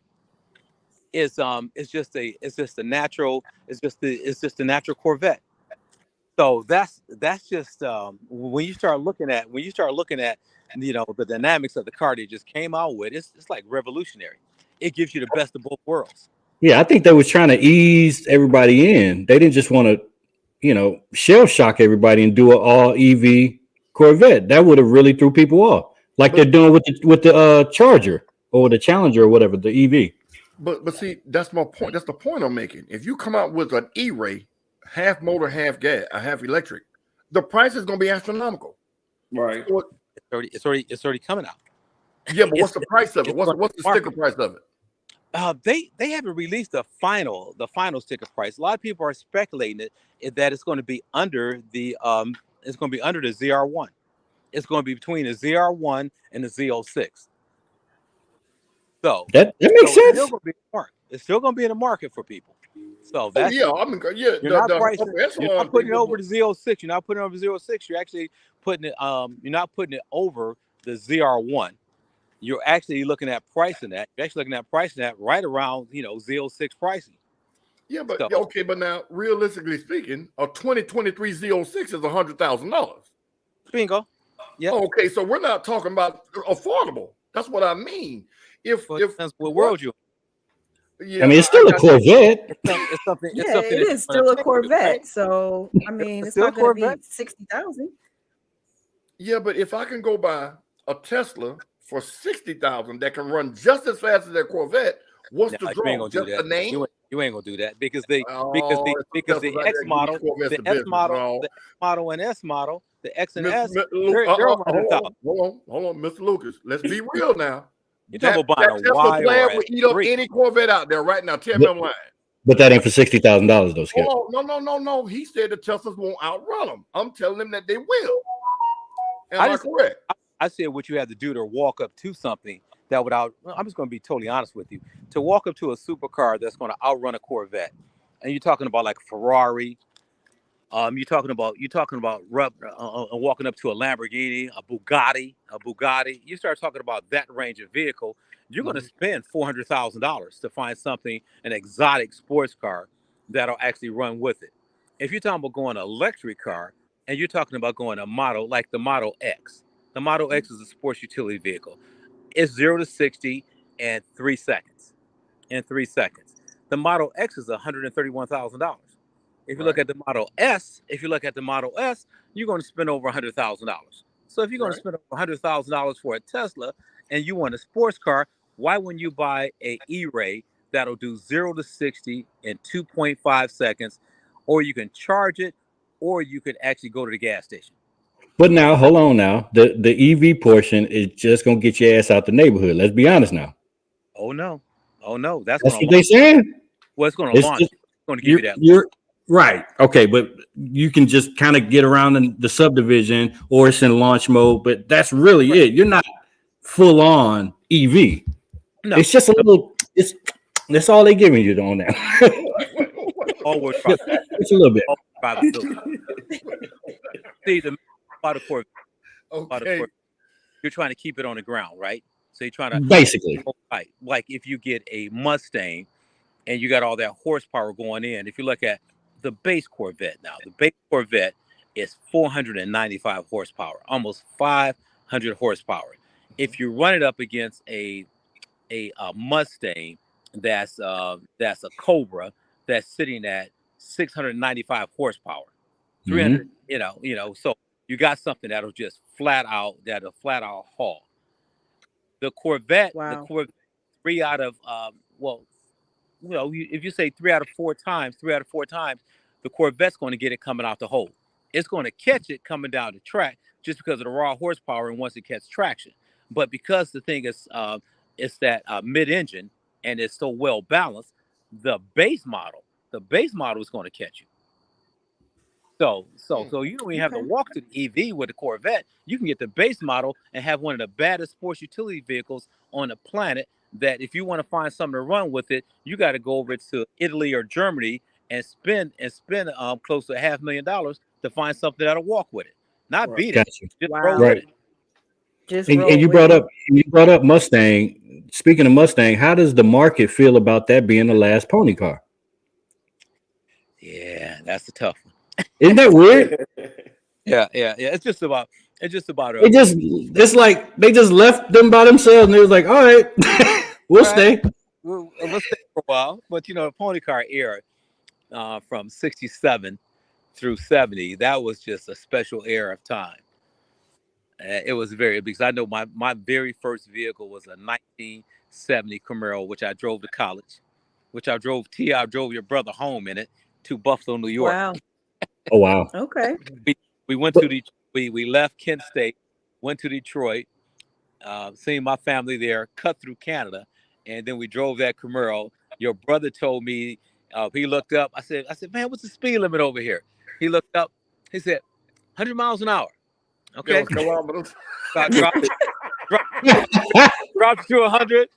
is just the natural Corvette. So that's just when you start looking at the dynamics of the car they just came out with, it's like revolutionary. It gives you the best of both worlds. Yeah, I think they was trying to ease everybody in. They didn't just want to, shell shock everybody and do an all EV Corvette. That would have really threw people off. like they're doing with the Charger or the Challenger or whatever, the EV. But see, that's my point. That's the point I'm making. If you come out with an E-Ray, half motor, half gas, half electric, the price is going to be astronomical. Right. So It's already coming out. yeah, but what's the price of it? What's the sticker price of it? They haven't released the final sticker price. A lot of people are speculating that it's going to be under the ZR1. It's going to be between the ZR1 and the Z06. So that makes sense. It's still going to be in the market for people. So that's you're not putting it over the Z06. You're not putting it over the Z06. You're actually putting it. You're not putting it over the ZR1. You're actually looking at pricing that. You're actually looking at pricing that right around Z06 pricing. Yeah, but okay, but now realistically speaking, a 2023 Z06 is $100,000. Bingo. Yeah. Okay, so we're not talking about affordable. That's what I mean. If what world you? Yeah, I mean, it's still a Corvette. It's something. It is still a Corvette. Right? So I mean, it's not going to be 60,000. Yeah, but if I can go buy a Tesla for 60,000 that can run just as fast as that Corvette, what's the draw? Just the name? You ain't gonna do that because the X model, the S model, the X model and S model, the X and S. Hold on, Mr. Lucas. Let's be real now. You're talking about buying a Tesla player will eat up any Corvette out there right now. Tell me I'm lying. But that ain't for $60,000 though, Skip. No. He said the Teslas won't outrun them. I'm telling him that they will. Am I correct? I said what you have to do to walk up to something that would I'm just going to be totally honest with you. To walk up to a supercar that's going to outrun a Corvette, and you're talking about like a Ferrari. You're talking about walking up to a Lamborghini, a Bugatti. You start talking about that range of vehicle, you're going to spend $400,000 to find something, an exotic sports car that'll actually run with it. If you're talking about going an electric car, and you're talking about going a model like the Model X. The Model X is a sports utility vehicle. It's 0 to 60 in 3 seconds. The Model X is $131,000. If you look at the Model S, you're going to spend over $100,000. So if you're going to spend over $100,000 for a Tesla and you want a sports car, why wouldn't you buy a E-Ray that'll do 0 to 60 in 2.5 seconds, or you can charge it, or you could actually go to the gas station. But now, hold on now. The EV portion is just going to get your ass out the neighborhood. Let's be honest now. Oh, no. That's what they're saying. Well, it's going to launch. It's going to give you that. You're right. Okay, but you can just kind of get around in the subdivision, or it's in launch mode, but that's really it. You're not full on EV. No. It's just a little, that's all they're giving you on that. It's a little bit. See, about a Corvette, you're trying to keep it on the ground, right? So you're trying to basically, like if you get a Mustang and you got all that horsepower going in. If you look at the base Corvette now, the base Corvette is 495 horsepower, almost 500 horsepower. If you run it up against a Mustang that's a Cobra that's sitting at 695 horsepower, 300, so you got something that'll just flat out haul. The Corvette, the Corvette, 3 out of if you say 3 out of 4 times, the Corvette's going to get it coming out the hole. It's going to catch it coming down the track just because of the raw horsepower and once it gets traction. But because the thing is, it's that mid-engine and it's so well balanced, the base model is going to catch you. So you don't even have to walk to the EV with the Corvette. You can get the base model and have one of the baddest sports utility vehicles on the planet. That if you want to find something to run with it, you got to go over to Italy or Germany and spend close to $500,000 to find something that'll walk with it, not beat it. Just roll with it. And you brought up Mustang. Speaking of Mustang, how does the market feel about that being the last pony car? Yeah, that's a tough one. Isn't that weird? Yeah. It's like they just left them by themselves, and it was like, all right, we'll stay. We'll stay for a while. But the pony car era from 67 through 70, that was just a special era of time. It was very, because I know my very first vehicle was a 1970 Camaro, which I drove to college, which I drove your brother home in it to Buffalo, New York. Wow. Oh wow. Okay. We went to we left Kent State, went to Detroit, seen my family there, cut through Canada, and then we drove that Camaro. Your brother told me, he looked up. I said, man, what's the speed limit over here? He looked up. He said, 100 miles an hour. Okay. So dropped to 100.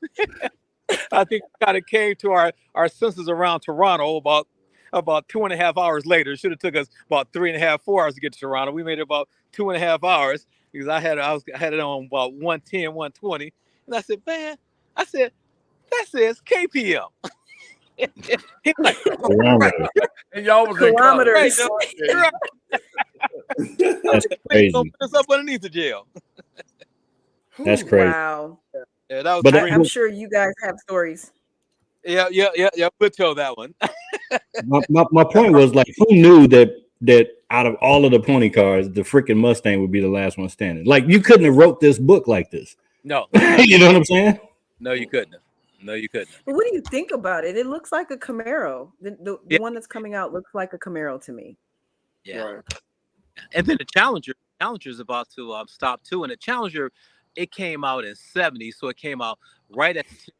I think we kind of came to our senses around Toronto about 2.5 hours later. It should have took us about 3.5, 4 hours to get to Toronto. We made it about 2.5 hours because I had it on about 110, 120. And I said, man, that says KPM. He's like, right. And y'all was kilometers. Right. That's crazy. Put us up underneath the jail. That's crazy. Wow. Yeah, that was. But I'm sure you guys have stories. Yeah. We'll tell that one. my point was, like, who knew that out of all of the pony cars, the freaking Mustang would be the last one standing? Like, you couldn't have wrote this book like this. No. You know what I'm saying? No, you couldn't have. No, you couldn't. But what do you think about it? It looks like a Camaro. The one that's coming out looks like a Camaro to me. Yeah. Right. And then the Challenger is about to stop too. And the Challenger, it came out in '70, so it came out right at the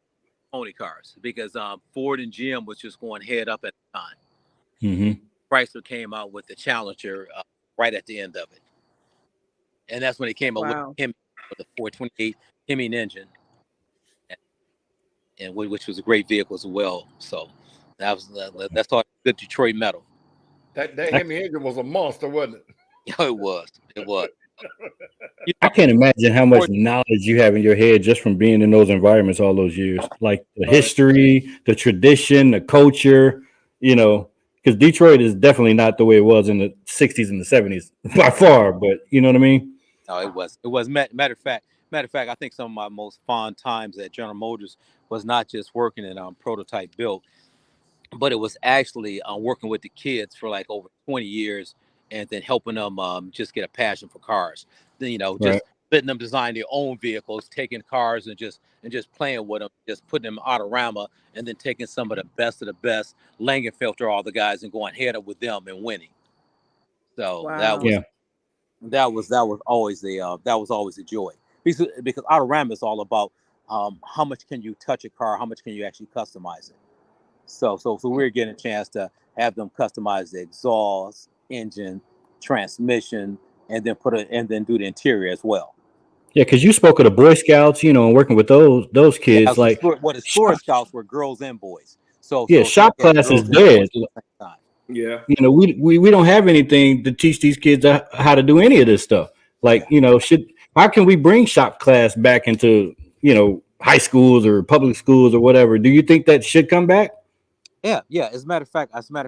pony cars because Ford and GM was just going head up at the time. Mm-hmm. Chrysler came out with the Challenger right at the end of it, and that's when it came out with him with the 428 Hemi engine, and which was a great vehicle as well. So that's all good Detroit metal. That Hemi engine was a monster, wasn't it? It was. I can't imagine how much knowledge you have in your head just from being in those environments all those years. Like the history, the tradition, the culture, because Detroit is definitely not the way it was in the 60s and the 70s by far, but you know what I mean? No, it was. Matter of fact, I think some of my most fond times at General Motors was not just working in prototype build, but it was actually working with the kids for like over 20 years and then helping them just get a passion for cars. Then, just letting them design their own vehicles, taking cars and just playing with them, just putting them Autorama, and then taking some of the best Langenfelter, all the guys, and going head up with them and winning. So that was always a joy because Autorama is all about how much can you touch a car, how much can you actually customize it. So we're getting a chance to have them customize the exhaust, engine, transmission, and then do the interior as well. Yeah, because you spoke of the Boy Scouts, and working with those kids. The Store Scouts were girls and boys. So shop class is dead. Yeah. We don't have anything to teach these kids how to do any of this stuff. Like, how can we bring shop class back into, high schools or public schools or whatever? Do you think that should come back? Yeah. As a matter of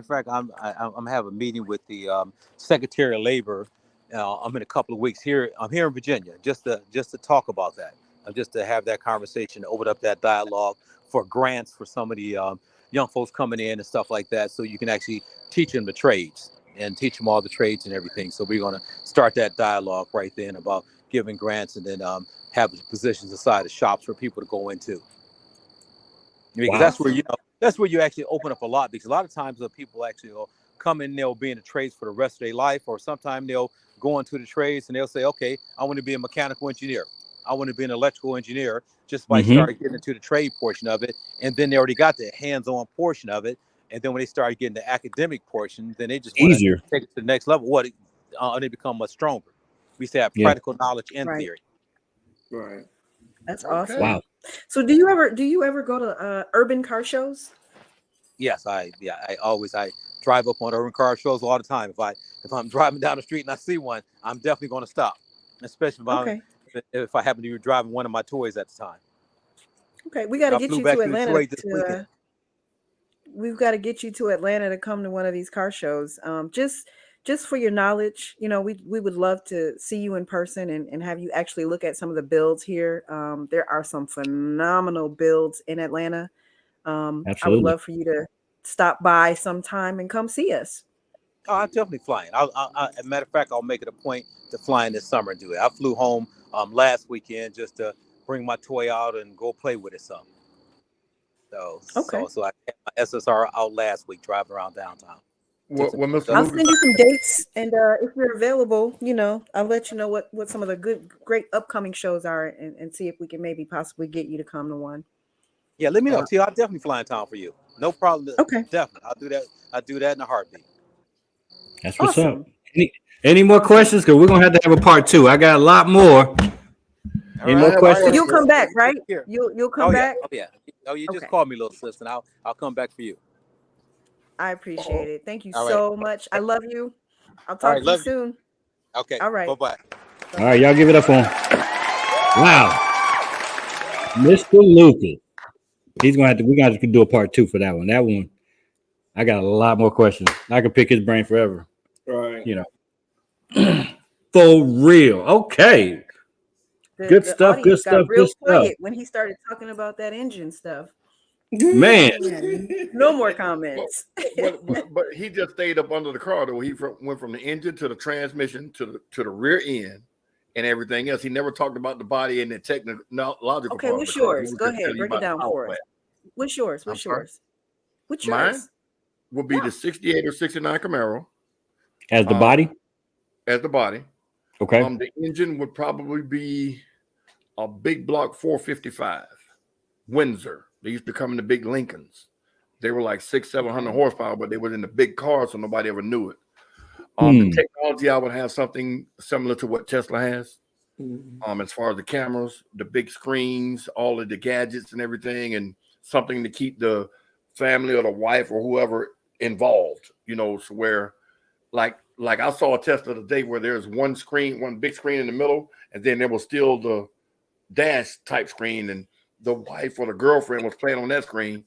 fact, I'm having a meeting with the Secretary of Labor. I'm in a couple of weeks here. I'm here in Virginia just to talk about that, just to have that conversation, open up that dialogue for grants for some of the young folks coming in and stuff like that, so you can actually teach them the trades and teach them all the trades and everything. So we're going to start that dialogue right then about giving grants and then have positions inside the shops for people to go into. Because that's where you actually open up a lot, because a lot of times the people actually will come in, they'll be in the trades for the rest of their life, or sometimes they'll go into the trades and they'll say, okay, I want to be a mechanical engineer. I want to be an electrical engineer, just by starting getting into the trade portion of it. And then they already got the hands-on portion of it. And then when they start getting the academic portion, then they just want to take it to the next level. They become much stronger. We used to have practical knowledge and theory. Right. That's awesome. Wow. So do you ever go to urban car shows? Yes, I drive up on urban car shows all the time. If I'm driving down the street and I see one, I'm definitely going to stop, especially if I happen to be driving one of my Toyz at the time. Okay, we got to get you to Atlanta. We've got to get you to Atlanta to come to one of these car shows. Just for your knowledge, we would love to see you in person and have you actually look at some of the builds here. There are some phenomenal builds in Atlanta. I would love for you to stop by sometime and come see us. Oh, I'm definitely flying. As a matter of fact, I'll make it a point to fly in this summer and do it. I flew home last weekend just to bring my toy out and go play with it some. So I had my SSR out last week driving around downtown. Well, Mr. I'll Lucas, send you some dates, and if you're available, I'll let you know what some of the great upcoming shows are, and see if we can maybe possibly get you to come to one. Yeah, let me know. See, I'll definitely fly in town for you. No problem. Okay. Definitely. I'll do that in a heartbeat. That's what's up. Any more questions? Because we're gonna have to have a part 2. I got a lot more. Any more questions? So you'll come back, right? You'll come back. Oh yeah. Oh, you just call me, little sis, and I'll come back for you. I appreciate it. Thank you so much. I love you. I'll talk to you soon. Okay. All right. Bye-bye. All right, y'all give it up for him. Wow. Mr. Lucas. We're gonna have to do a part 2 for that one. That one, I got a lot more questions. I could pick his brain forever. Right. For real. Okay. Good stuff. Good stuff. Real Good quiet stuff. when he started talking about that engine stuff. Man. No more comments. but he just stayed up under the car though. He went from the engine to the transmission to the rear end and everything else. He never talked about the body and the technological. Okay, what's yours? Go ahead, break it down for us. What's yours? What's yours? Mine would be the 68 or 69 Camaro. As the body? As the body. Okay. The engine would probably be a big block 455 Windsor. They used to come in the big Lincolns. They were like 600-700 horsepower, but they were in the big cars, so nobody ever knew it. The technology, I would have something similar to what Tesla has. As far as the cameras, the big screens, all of the gadgets and everything, and something to keep the family or the wife or whoever involved, so where like I saw a Tesla today where there's one big screen in the middle, and then there was still the dash type screen, and the wife or the girlfriend was playing on that screen.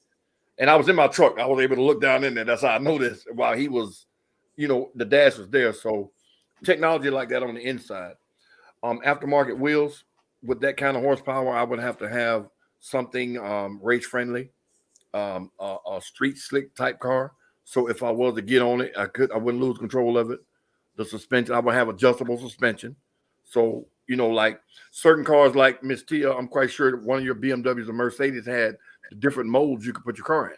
And I was in my truck. I was able to look down in there. That's how I noticed while he was, the dash was there. So technology like that on the inside. Aftermarket wheels with that kind of horsepower, I would have to have something race friendly, a street slick type car. So if I was to get on it, I wouldn't lose control of it. The suspension, I would have adjustable suspension. So, like certain cars like Miss Tia, I'm quite sure that one of your BMWs or Mercedes had the different modes you could put your car in,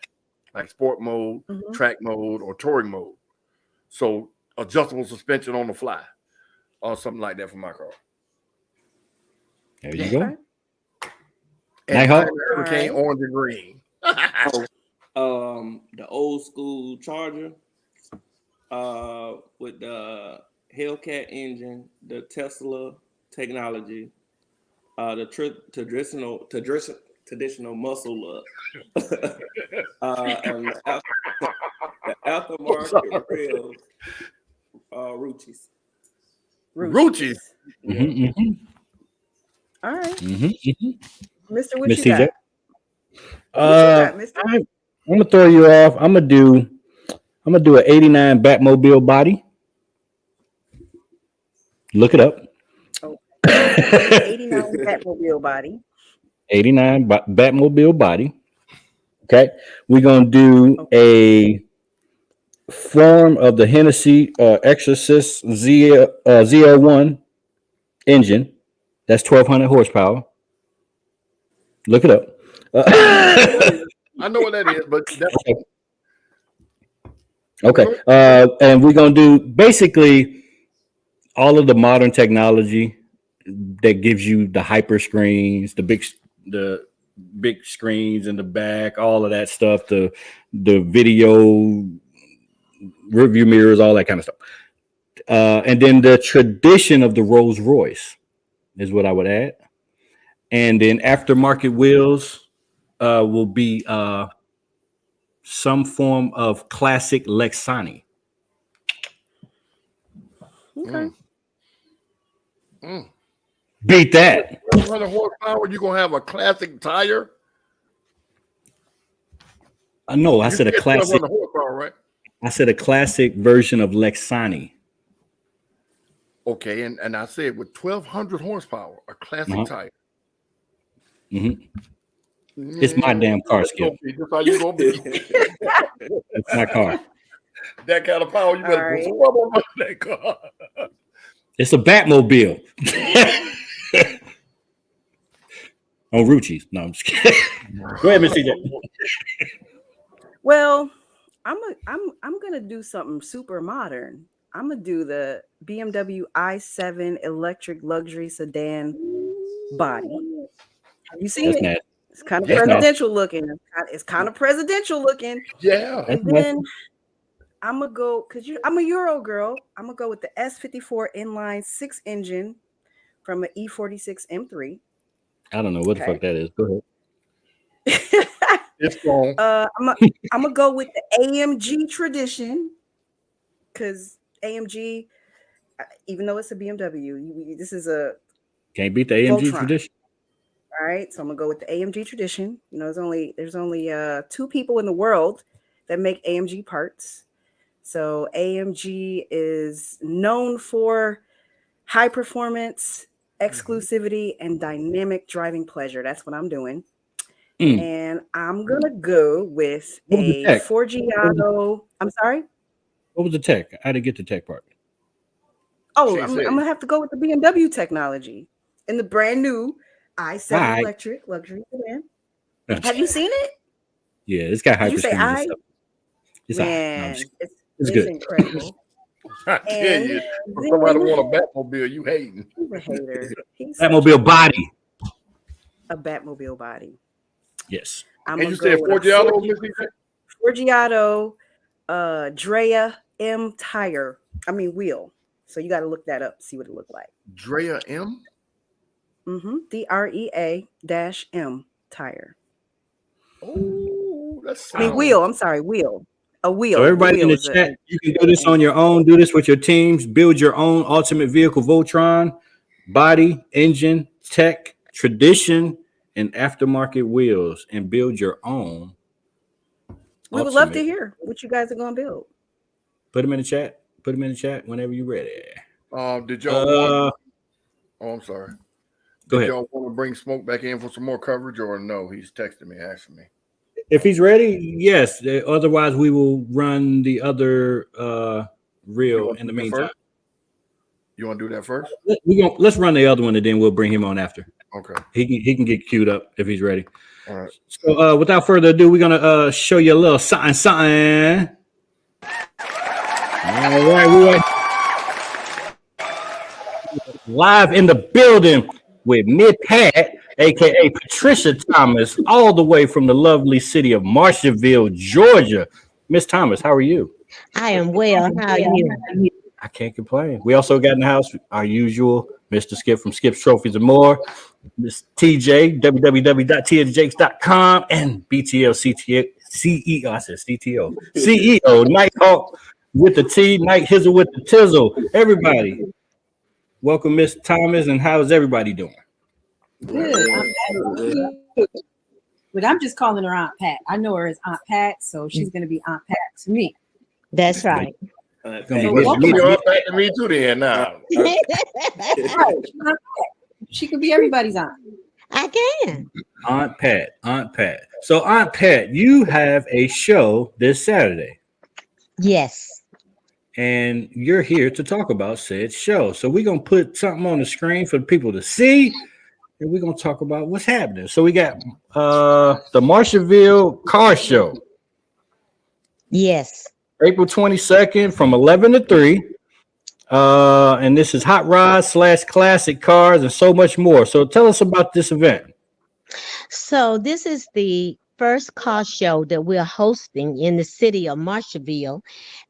like sport mode, track mode, or touring mode. So adjustable suspension on the fly or something like that for my car. There you go. And Hurricane orange and green. The old school Charger with the Hellcat engine, the Tesla technology, the traditional muscle look, and the aftermarket rails, Ruchis. Ruchis. All right. Mr. What Miss you TJ? got? Mr. I'm gonna throw you off. I'm gonna do an 89 Batmobile body. Look it up. 89 Batmobile body. 89 Batmobile body. Okay. We're gonna do a form of the Hennessy Exorcist Z01 engine. That's 1200 horsepower. Look it up. I know what that is, but okay. And we're gonna do basically all of the modern technology that gives you the hyper screens, the big screens in the back, all of that stuff, the video review mirrors, all that kind of stuff. And then the tradition of the Rolls Royce is what I would add. And then aftermarket wheels will be some form of classic Lexani. Okay. Beat that. 100 horsepower, you're gonna have a classic tire. No, I said a classic. Horsepower, right? I said a classic version of Lexani. Okay, and I said with 1200 horsepower, a classic tire. It's my damn car, Skip. That's how you gonna be. It's my car. That kind of power, you better put some rubber on that car. It's a Batmobile. On Rucci's. No, I'm just kidding. Go ahead, Miss CJ. Well, I'm gonna do something super modern. I'm gonna do the BMW i7 electric luxury sedan body. Have you seen it? It's kind of presidential looking. It's kind of presidential looking. Yeah. And then I'm gonna go I'm a Euro girl. I'm gonna go with the S54 inline 6 engine from an E46 M3. I don't know what the fuck that is. Go ahead. It's wrong. I'm gonna go with the AMG tradition because AMG, even though it's a BMW, this is a can't beat the AMG Voltron. tradition. All right, so I'm gonna go with the AMG tradition. You know, there's only 2 people in the world that make AMG parts. So AMG is known for high performance, exclusivity, and dynamic driving pleasure. That's what I'm doing. And I'm gonna go with a Forgiato. I'm sorry. What was the tech? I didn't get the tech part. Oh, I'm gonna have to go with the BMW technology in the brand new i7 electric luxury sedan. Have you seen it? Yeah, it's got hyper. Did you say I? It's Man, it's good. Incredible. I tell you, if somebody want a Batmobile, you hating. He's a hater. Batmobile body. A Batmobile body. Yes. And you said Forgiato, Drea M tire. Wheel. So you got to look that up, see what it looked like. Drea M? DREA-M tire. Oh, that's wheel. I'm sorry, wheel. A wheel. So everybody in the chat, you can do this on your own. Do this with your teams. Build your own ultimate vehicle Voltron, body, engine, tech, tradition, and aftermarket wheels, and build your own. We would love to hear what you guys are going to build. Put them in the chat. Put them in the chat whenever you're ready. Did y'all? I'm sorry. Go ahead. Y'all want to bring Smoke back in for some more coverage, or no? He's texting me, asking me. If he's ready, yes. Otherwise, we will run the other reel in the meantime. You want to do that first? Let's run the other one, and then we'll bring him on after. Okay. He can get queued up if he's ready. All right. So without further ado, we're gonna show you a little something. All right, we're live in the building with Miss Pat, aka Patricia Thomas, all the way from the lovely city of Marshallville, Georgia. Miss Thomas, how are you? I am well. How are you? I can't complain. We also got in the house our usual Mr. Skip from Skip's Trophies and More, Miss TJ, www.tjjakes.com, and BTL CEO. I said CTO. CEO, Nighthawk with the T, Night Hizzle with the Tizzle. Everybody, welcome, Miss Thomas, and how is everybody doing? Good. But I'm just calling her Aunt Pat. I know her as Aunt Pat, so she's going to be Aunt Pat to me. That's right. Me too then now. She could be everybody's aunt. I can. Aunt Pat. So Aunt Pat, you have a show this Saturday. Yes. And you're here to talk about said show. So we're going to put something on the screen for the people to see, and we're going to talk about what's happening. So we got the Marshallville Car Show. Yes. April 22nd from 11 to 3. And this is hot rods / classic cars and so much more. So tell us about this event. So this is the first car show that we're hosting in the city of Marshallville.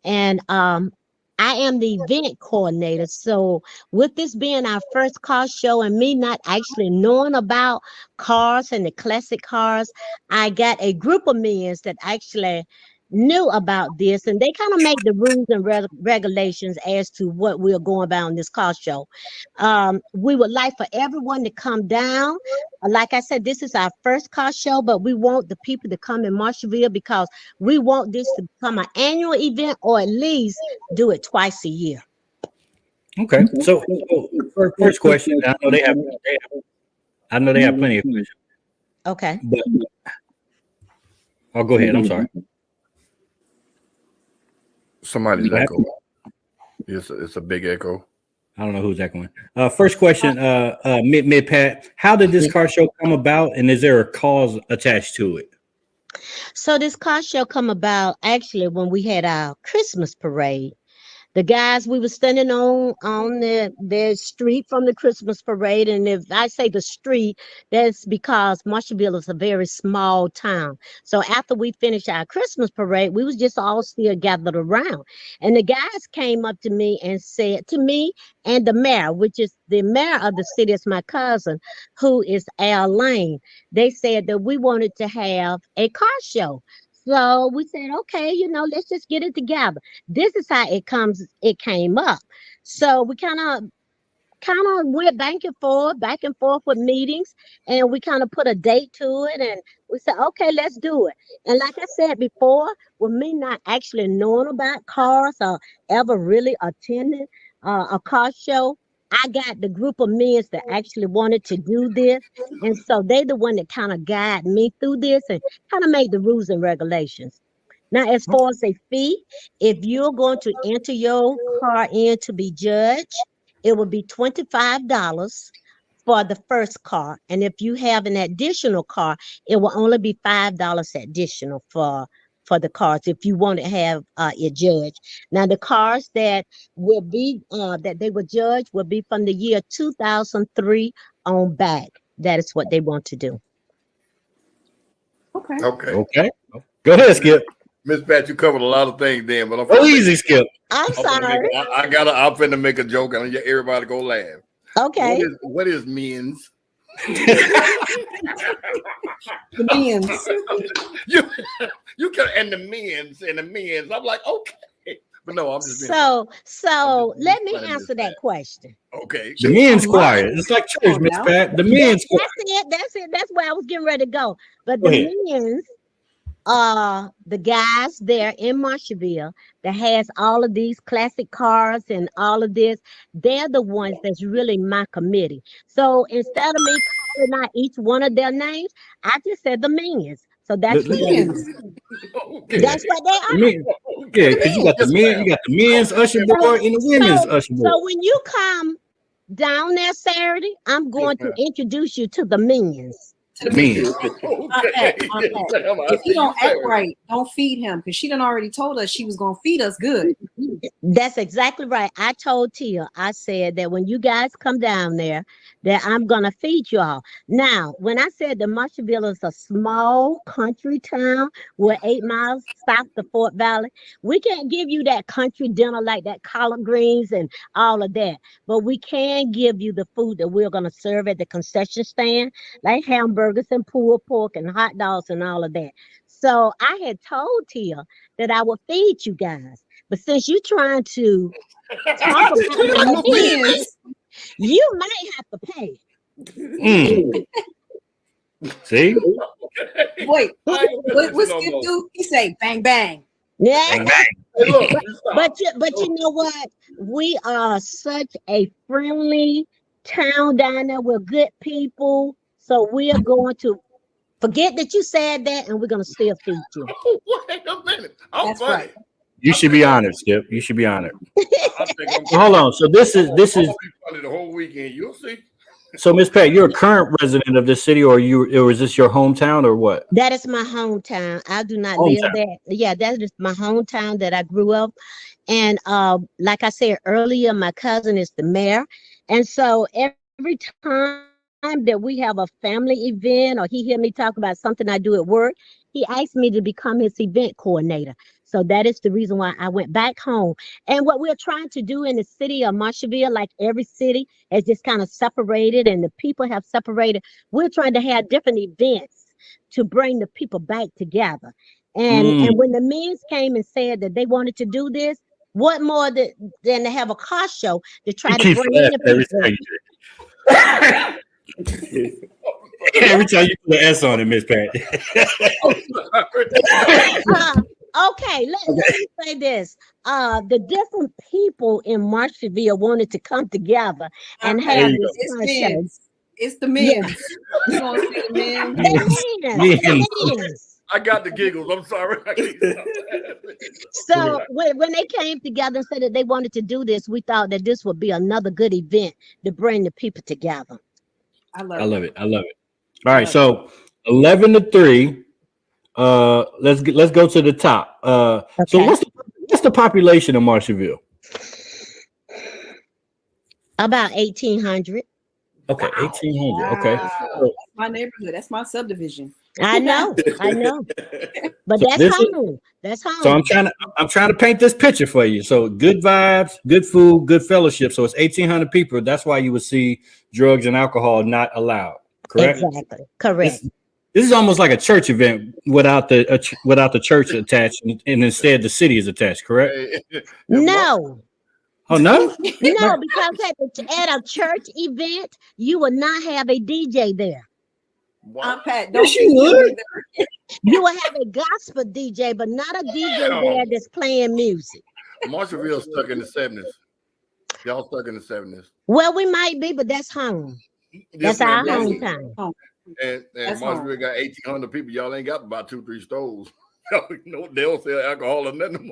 And I am the event coordinator. So with this being our first car show and me not actually knowing about cars and the classic cars, I got a group of men that actually knew about this, and they kind of make the rules and regulations as to what we're going about in this car show. We would like for everyone to come down. Like I said, this is our first car show, but we want the people to come in Marshallville because we want this to become an annual event, or at least do it twice a year. Okay. So first question, I know they have plenty of questions. Okay. But I'll go ahead. I'm sorry. Somebody's echo. It's a big echo. I don't know who's echoing. First question, Mid Pat, how did this car show come about, and is there a cause attached to it? So this car show come about actually when we had our Christmas parade. The guys, we were standing on the street from the Christmas parade. And if I say the street, that's because Marshallville is a very small town. So after we finished our Christmas parade, we was just all still gathered around. And the guys came up to me and said to me and the mayor, which is the mayor of the city, is my cousin, who is Al Lane. They said that we wanted to have a car show. So we said, okay, let's just get it together. This is how it came up. So we kind of went back and forth with meetings, and we kind of put a date to it, and we said, okay, let's do it. And like I said before, with me not actually knowing about cars or ever really attending a car show, I got the group of men that actually wanted to do this. And so they the one that kind of guide me through this and kind of made the rules and regulations. Now, as far as a fee, if you're going to enter your car in to be judged, it will be $25 for the first car. And if you have an additional car, it will only be $5 additional for the cars if you want to have it judged. Now, the cars that will be that they will judge will be from the year 2003 on back. That is what they want to do. Okay. Go ahead, Skip. Miss Pat, you covered a lot of things then, but I'm easy, Skip. I'm sorry. I'm finna make a joke and everybody go laugh. Okay. What is men's? The men's. You can and the men's. I'm like, okay. But no, I'm just so let me answer that question. Okay. The men's choir. It's like church, Miss Pat. The men's choir. That's it. That's where I was getting ready to go. But the men's the guys there in Marshallville that has all of these classic cars and all of this, they're the ones that's really my committee. So instead of me calling out each one of their names, I just said the men's. So that's what they are. That's what they are. Yeah, because you got the men's usher board and the women's usher board. So when you come down there Saturday, I'm going to introduce you to the men's. If you don't act right, don't feed him, because she done already told us she was gonna feed us good. That's exactly right. I told Tia, I said that when you guys come down there, that I'm gonna feed you all. Now, when I said that Marshallville is a small country town, we're 8 miles south of Fort Valley, we can't give you that country dinner like that collard greens and all of that, but we can give you the food that we're gonna serve at the concession stand, like hamburgers and pulled pork and hot dogs and all of that. So I had told Tia that I would feed you guys, but since you're trying to talk about the men's, you might have to pay. See? Wait, what Skip do? He say bang bang. Yeah. Bang, bang. But you know what? We are such a friendly town down there. We're good people. So we are going to forget that you said that, and we're going to still feed you. Wait a minute. That's right. You should be honored, Skip. You should be honored. Hold on. So this is the whole weekend. You'll see. So Miss Pat, you're a current resident of this city, or is this your hometown, or what? That is my hometown. I do not live there. Yeah, that is my hometown that I grew up. And like I said earlier, my cousin is the mayor, and so every time that we have a family event or he hear me talk about something I do at work, he asked me to become his event coordinator. So that is the reason why I went back home. And what we're trying to do in the city of Marshallville, like every city has just kind of separated and the people have separated, we're trying to have different events to bring the people back together. And when the men came and said that they wanted to do this, what more than to have a car show to try to bring in the people. Every time you put an S on it, Miss Pat. Okay, let me say this. The different people in Marshallville wanted to come together and have this car show. It's the men's. You gonna say the men's? I I got the giggles. I'm sorry. So when they came together and said that they wanted to do this, we thought that this would be another good event to bring the people together. I I love it. All right, love so 11 to 3. Let's go to the top. So Okay. what's the population of Marshallville? About 1,800. Okay, 1,800. Okay. Wow. So, That's my neighborhood. That's my subdivision. I know. But so that's this is home. That's so home. I'm trying to paint this picture for you. So good vibes, good food, good fellowship. So it's 1,800 people. That's why you would see drugs and alcohol not allowed. Correct? Exactly. Correct. This is almost like a church event without the church attached, and instead the city is attached. Correct? No. Oh no. No, because at a church event, you will not have a DJ there. Pat, Yes, you would. You will have a gospel DJ, but not a DJ there that's playing music. Marshallville stuck in the 70s. Y'all stuck in the 70s. Well, we might be, but that's home. That's our hometown. And That's Marshallville got 1,800 people. Y'all ain't got about 2-3 stores. No, they don't sell alcohol or nothing.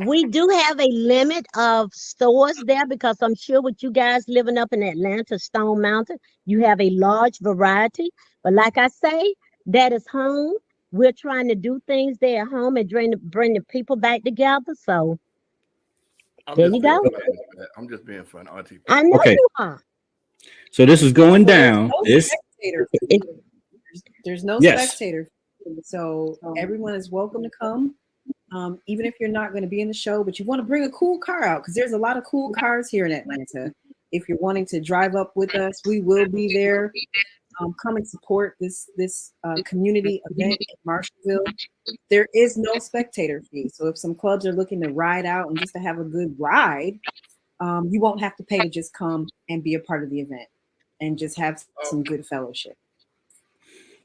We do have a limit of stores there because I'm sure with you guys living up in Atlanta, Stone Mountain, you have a large variety. But like I say, that is home. We're trying to do things there at home and bring the people back together. So there you go. I'm just being fun, Auntie. I know you are. So this is going down. There's no Yes. spectator. So everyone is welcome to come. Even if you're not going to be in the show, but you want to bring a cool car out because there's a lot of cool cars here in Atlanta. If you're wanting to drive up with us, we will be there. Come and support this community event in Marshallville. There is no spectator fee. So if some clubs are looking to ride out and just to have a good ride, you won't have to pay to just come and be a part of the event and just have some good fellowship.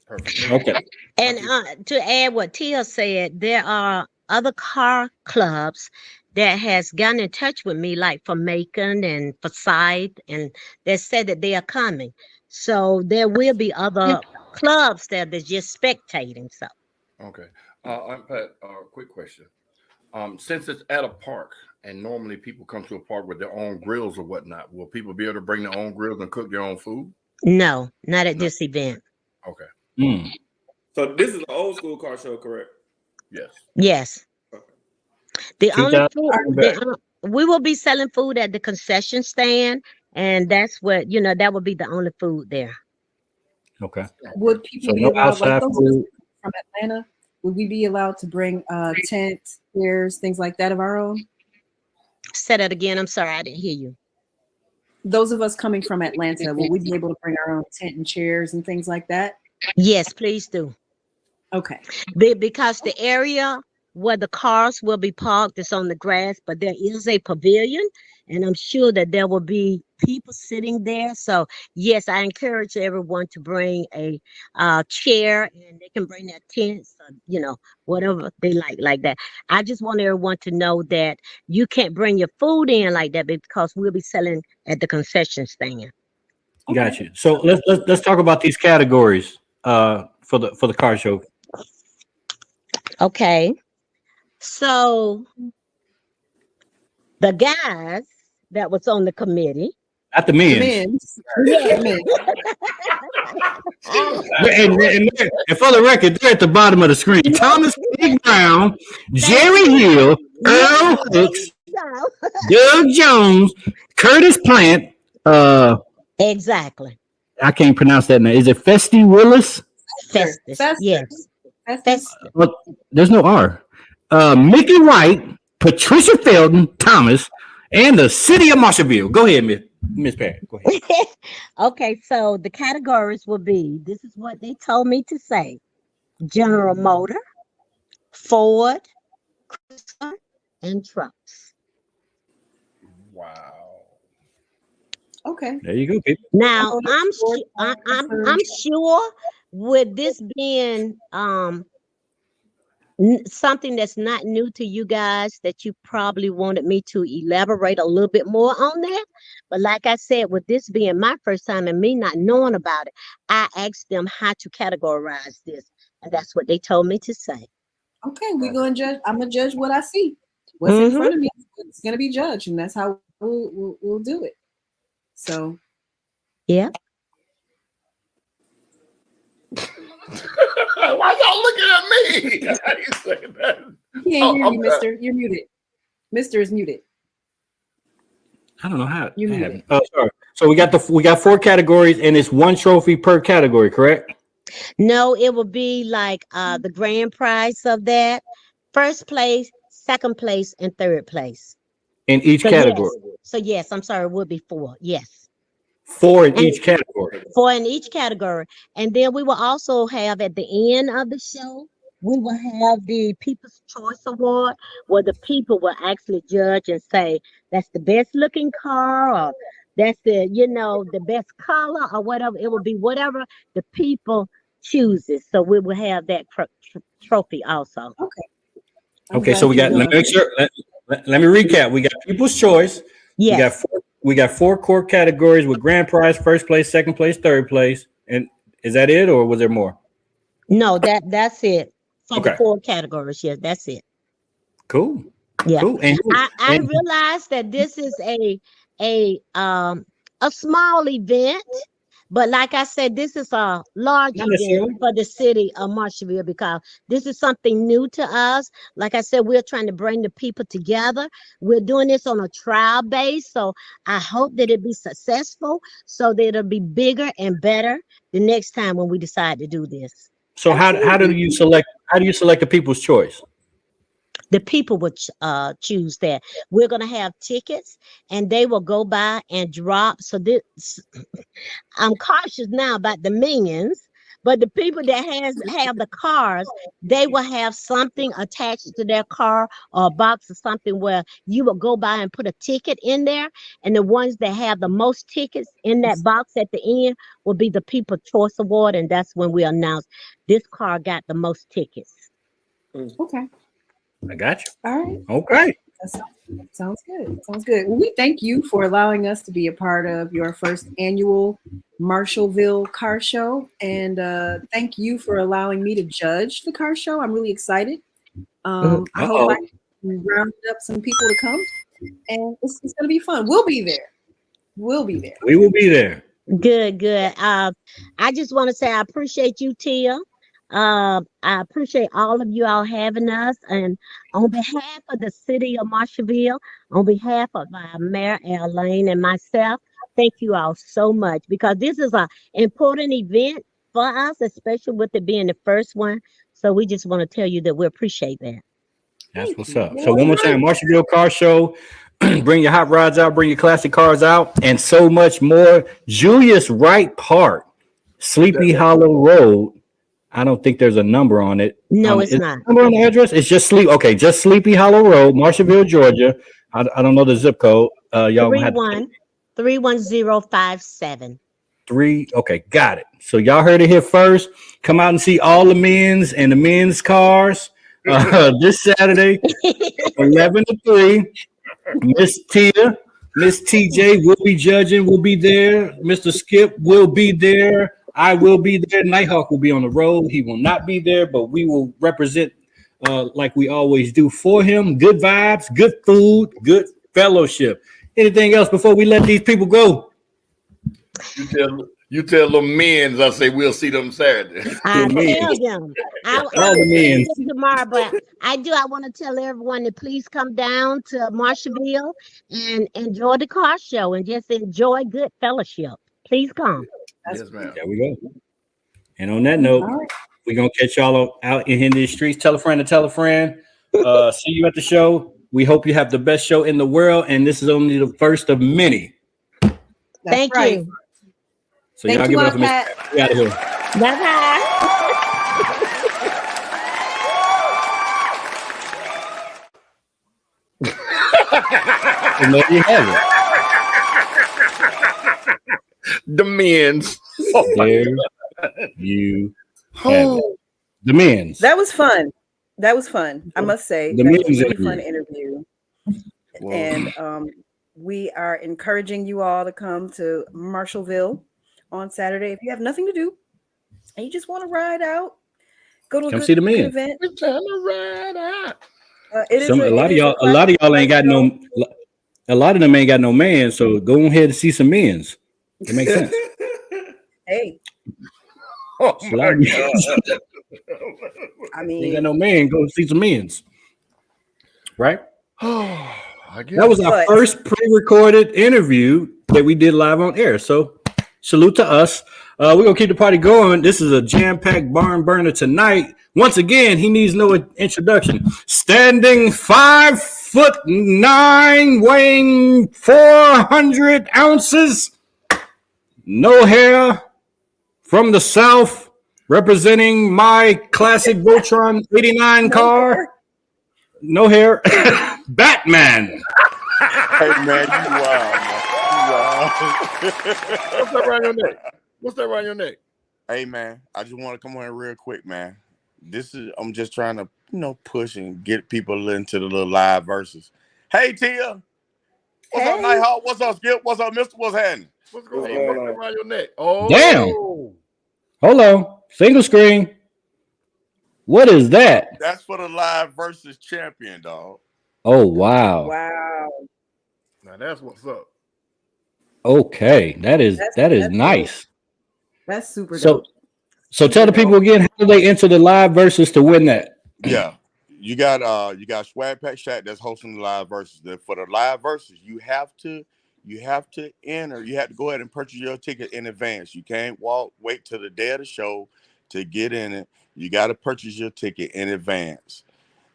Perfect. Okay. And to add what Tia said, there are other car clubs that has gotten in touch with me, like for Macon and for Side, and they said that they are coming. So there will be other clubs there that's just spectating. So Okay. Pat, quick question. Since it's at a park and normally people come to a park with their own grills or whatnot, will people be able to bring their own grills and cook their own food? no, not at this event. Okay. So this is an old school car show, correct? Yes. Yes. The only food, 2000 we will be selling food at the concession stand, and that's what that would be the only food there. Okay. Would people So be no allowed, outside like those food. from Atlanta? Would we be allowed to bring tents, chairs, things like that of our own? Say that again. I'm sorry, I didn't hear you. Those of us coming from Atlanta, will we be able to bring our own tent and chairs and things like that? Yes, please do. Okay. Because the area where the cars will be parked is on the grass, but there is a pavilion, and I'm sure that there will be people sitting there. So yes, I encourage everyone to bring a chair, and they can bring their tents, or, whatever they like that. I just want everyone to know that you can't bring your food in like that because we'll be selling at the concession stand. Got you. So let's talk about these categories for the car show. Okay. So the guys that was on the committee. Not the men. Yeah. And for the record, they're at the bottom of the screen. Thomas P. Brown, Jerry Hill, Earl Hicks, Doug Jones, Curtis Plant. Exactly. I can't pronounce that name. Is it Festy Willis? Festus. Yes. Festus. Well, there's no R. Mickey White, Patricia Felton, Thomas, and the city of Marshallville. Go ahead, Miss Perry. Go ahead. Okay, so the categories will be, this is what they told me to say: General Motor, Ford, Chrysler, and trucks. Wow. Okay. There you go, people. Now I'm sure with this being Something that's not new to you guys that you probably wanted me to elaborate a little bit more on that. But like I said, with this being my first time and me not knowing about it, I asked them how to categorize this. And that's what they told me to say. Okay, we're going to judge. I'm going to judge what I see. What's in front of me is going to be judged. And that's how we'll do it. So. Yeah. Why y'all looking at me? How you say that? He ain't hear you, mister. You're muted. Mister is muted. I don't know how you happened. Oh, sorry. So we got 4 categories, and it's 1 trophy per category, correct? No, it will be like the grand prize of that. First place, second place, and third place. In each category. Yes. So yes, I'm sorry, it would be 4. Yes. 4 in each category. 4 in each category. And then we will also have at the end of the show, we will have the People's Choice Award, where the people will actually judge and say that's the best looking car, or that's the, the best color, or whatever. It will be whatever the people chooses. So we will have that trophy also. Okay, so we got, let me make sure, let me recap. We got People's Choice. Yes. We got 4 core categories with grand prize, first place, second place, third place. And is that it, or was there more? No, that's it. For the 4 categories. Yeah, that's it. Cool. Yeah. Cool. And I realized that this is a small event, but like I said, this is a large event for the city of Marshallville because this is something new to us. Like I said, we're trying to bring the people together. We're doing this on a trial base, so I hope that it be successful, so that it'll be bigger and better the next time when we decide to do this. So how do you select the People's Choice? The people would choose that. We're going to have tickets, and they will go by and drop. So this, I'm cautious now about the minions, but the people that have the cars, they will have something attached to their car, or a box or something where you will go by and put a ticket in there. And the ones that have the most tickets in that box at the end will be the People's Choice Award. And that's when we announce this car got the most tickets. Okay. I got you. All right. Okay. Sounds good. Sounds good. Well, we thank you for allowing us to be a part of your first annual Marshallville car show. And thank you for allowing me to judge the car show. I'm really excited. I hope I can round up some people to come. And it's going to be fun. We'll be there. We will be there. Good. I just want to say I appreciate you, Tia. I appreciate all of you all having us, and on behalf of the city of Marshallville, on behalf of our Mayor Al Lane and myself, thank you all so much, because this is an important event for us, especially with it being the first one. So we just want to tell you that we appreciate that. That's what's up. So one more time, Marshallville Car Show. Bring your hot rods out, bring your classic cars out, and so much more. Julius Wright Park, Sleepy Hollow Road. I don't think there's a number on it. No, it's not. Number on the address? It's just just Sleepy Hollow Road, Marshallville, Georgia. I don't know the zip code. Y'all 31057. Okay, got it. So y'all heard it here first. Come out and see all the men's and the men's cars this Saturday, 11 to 3. Miss Tia, Miss TJ will be judging. We'll be there. Mr. Skip will be there. I will be there. Nighthawk will be on the road. He will not be there, but we will represent like we always do for him. Good vibes, good food, good fellowship. Anything else before we let these people go? You tell them men's, I say we'll see them Saturday. I tell them. I'll see them tomorrow, but I want to tell everyone to please come down to Marshallville and enjoy the car show and just enjoy good fellowship. Please come. Yes, ma'am. There we go. And on that note, we're going to catch y'all out in these streets. Tell a friend to tell a friend. See you at the show. We hope you have the best show in the world. And this is only the first of many. Thank you. So y'all give it up for me. We out of here. Bye-bye. And there you have it. The men's. There you have it. The men's. That was fun. That was fun. I must say The that was a men's really fun interview. interview. And we are encouraging you all to come to Marshallville on Saturday. If you have nothing to do and you just want to ride out, go to a Come good, see the good men. event. We're trying to ride out. A lot of y'all ain't got no. A lot of them ain't got no man, so go ahead and see some men's. It makes sense. Hey. Oh my God. I mean, ain't got no man. Go see some men's. Right? I guess. That was our first pre-recorded interview that we did live on air. So salute to us. We're gonna keep the party going. This is a jam-packed barn burner tonight. Once again, he needs no introduction. Standing 5'9", weighing 400 ounces, no hair, from the South, representing my classic Voltron 89 car. No hair. Batman. Hey man, you wild, man. What's that around your neck? What's that around your neck? Hey man, I just want to come on real quick, man. I'm just trying to, push and get people into the little live verses. Hey Tia. What's up, Nighthawk? What's up, Skip? What's up, Mister? What's happening? What's going on? What's around your neck? Oh, damn. Hold on. Single screen. What is that? That's for the live versus champion, dog. Oh, wow. Wow. Now that's what's up. Okay. That is nice. That's super dope. So tell the people again, how do they enter the live versus to win that? Yeah. You got Swag Pack Shack that's hosting the live versus. For the live versus, you have to enter. You have to go ahead and purchase your ticket in advance. You can't wait till the day of the show to get in it. You got to purchase your ticket in advance.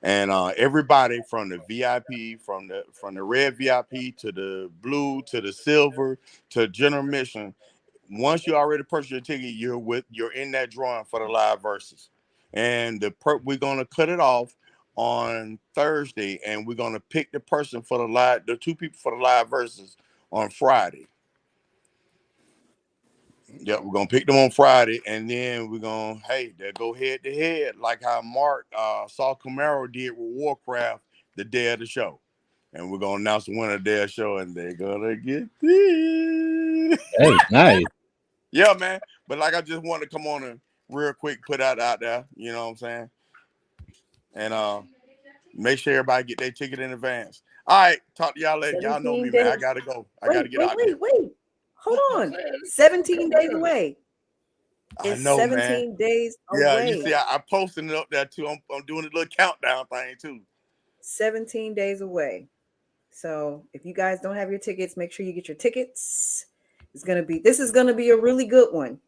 And everybody from the VIP, from the red VIP to the blue to the silver to general admission, once you already purchased your ticket, you're in that drawing for the live versus. And we're gonna cut it off on Thursday, and we're gonna pick the person for the two people for the live versus on Friday. Yeah, we're gonna pick them on Friday, and then we're gonna they'll go head to head like how Mark Saul Camaro did with Warcraft the day of the show. And we're gonna announce the winner of their show, and they're gonna get this. Hey, nice. Yeah, man. But like I just wanted to come on and real quick put out there, you know what I'm saying? And make sure everybody get their ticket in advance. All right, talk to y'all later. Y'all know me, man. I gotta go. I gotta get out there. Wait. Hold on. 17 days away. It's 17 days away. Yeah, you see, I posted it up there too. I'm doing a little countdown thing too. 17 days away. So if you guys don't have your tickets, make sure you get your tickets. This is gonna be a really good one.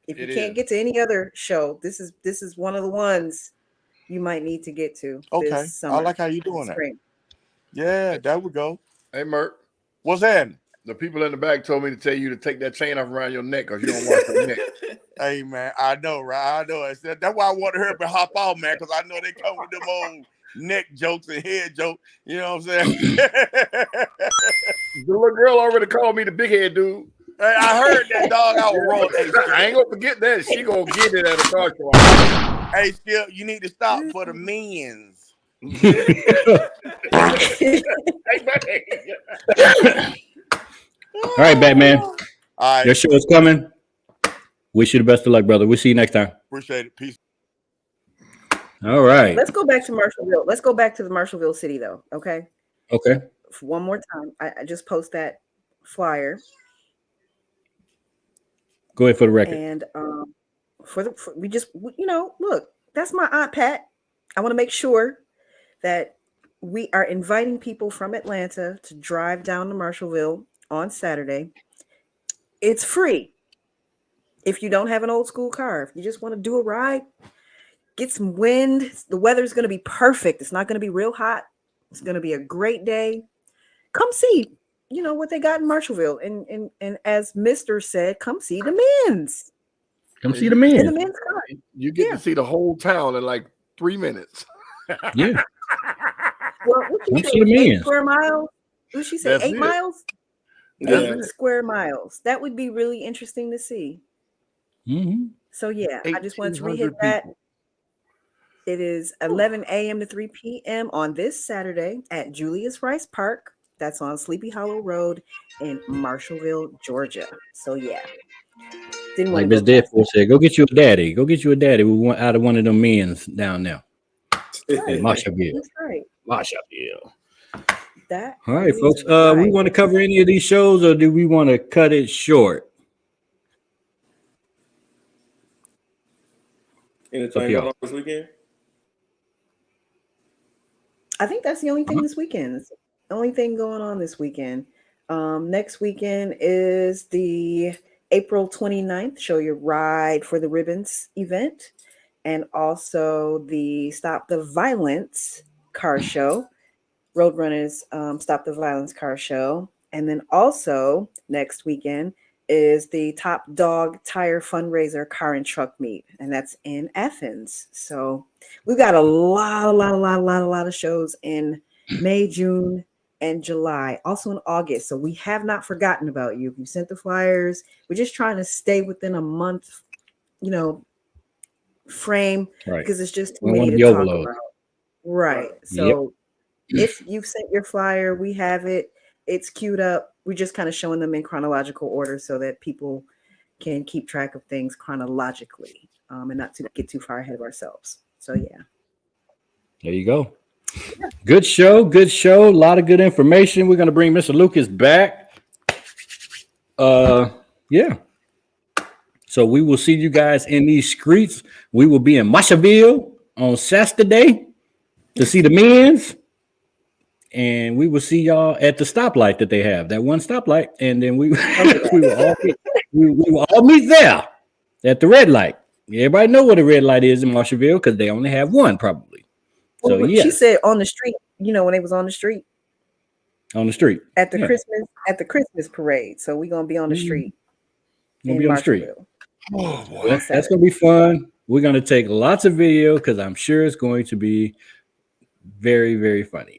If you can't get to any other show, this is one of the ones you might need to get to. Okay, this summer. I like how you doing that. Yeah, there we go. Hey, Mert. What's that? The people in the back told me to tell you to take that chain off around your neck because you don't want your neck. Hey, man, I know, right? I know. That's why I want to hurry up and hop off, man, because I know they come with them old neck jokes and head jokes. You know what I'm saying? The little girl already called me the big head dude. Hey, I heard that, dog. I was wrong. Hey, I ain't gonna forget that. She gonna get it at a car show. Hey, Skip, you need to stop for the men's. All right, Batman. All right. Your show is coming. Wish you the best of luck, brother. We'll see you next time. Appreciate it. Peace. All right. Let's go back to Marshallville. Let's go back to the Marshallville city, though. Okay. Okay. One more time. I just post that flyer. Go ahead for the record. And look, that's my Aunt Pat. I want to make sure that we are inviting people from Atlanta to drive down to Marshallville on Saturday. It's free. If you don't have an old school car, if you just want to do a ride, get some wind. The weather's going to be perfect. It's not going to be real hot. It's going to be a great day. Come see, what they got in Marshallville. And as Mr. said, come see the men's. Come see the men. In the men's car. You get to see the whole town in like 3 minutes. Yeah. Well, what you say, 8 square miles? What she say? 8 miles? Yeah. 8 square miles. That would be really interesting to see. Mm-hmm. So yeah, I just wanted to re-hit that. It is 11 a.m. to 3 p.m. on this Saturday at Julius Rice Park. That's on Sleepy Hollow Road in Marshallville, Georgia. So yeah, didn't want Like to Miss go Deadpool said, go get you a daddy. Go get you a daddy. We want out of one of them men's down there. Right. Marshallville. That's right. Marshallville. That All right, is folks. right. We want to cover any of these shows, or do we want to cut it short? Anything going on this weekend? I think that's the only thing this weekend. It's the only thing going on this weekend. Next weekend is the April 29th, Show Your Ride for the Ribbons event, and also the Stop the Violence car show, Roadrunners Stop the Violence car show. And then also next weekend is the Top Dog Tire Fundraiser Car and Truck Meet, and that's in Athens. So we've got a lot of shows in May, June, and July, also in August. So we have not forgotten about you. You sent the flyers. We're just trying to stay within a month, frame, because it's just too many to talk about. Right. So if you've sent your flyer, we have it. It's queued up. We're just kind of showing them in chronological order so that people can keep track of things chronologically, and not to get too far ahead of ourselves. So yeah. There you go. Good show. Good show. A lot of good information. We're going to bring Mr. Lucas back. Yeah. So we will see you guys in these streets. We will be in Marshallville on Saturday to see the men's. And we will see y'all at the stoplight that they have, that one stoplight. And then we will all meet there at the red light. Everybody know what a red light is in Marshallville because they only have one probably. So well, she said on the street, when they was on the street. On the street. At the Christmas parade. So we're gonna be on the street. We'll be on the street. Oh, boy. That's gonna be fun. We're gonna take lots of video because I'm sure it's going to be very, very funny.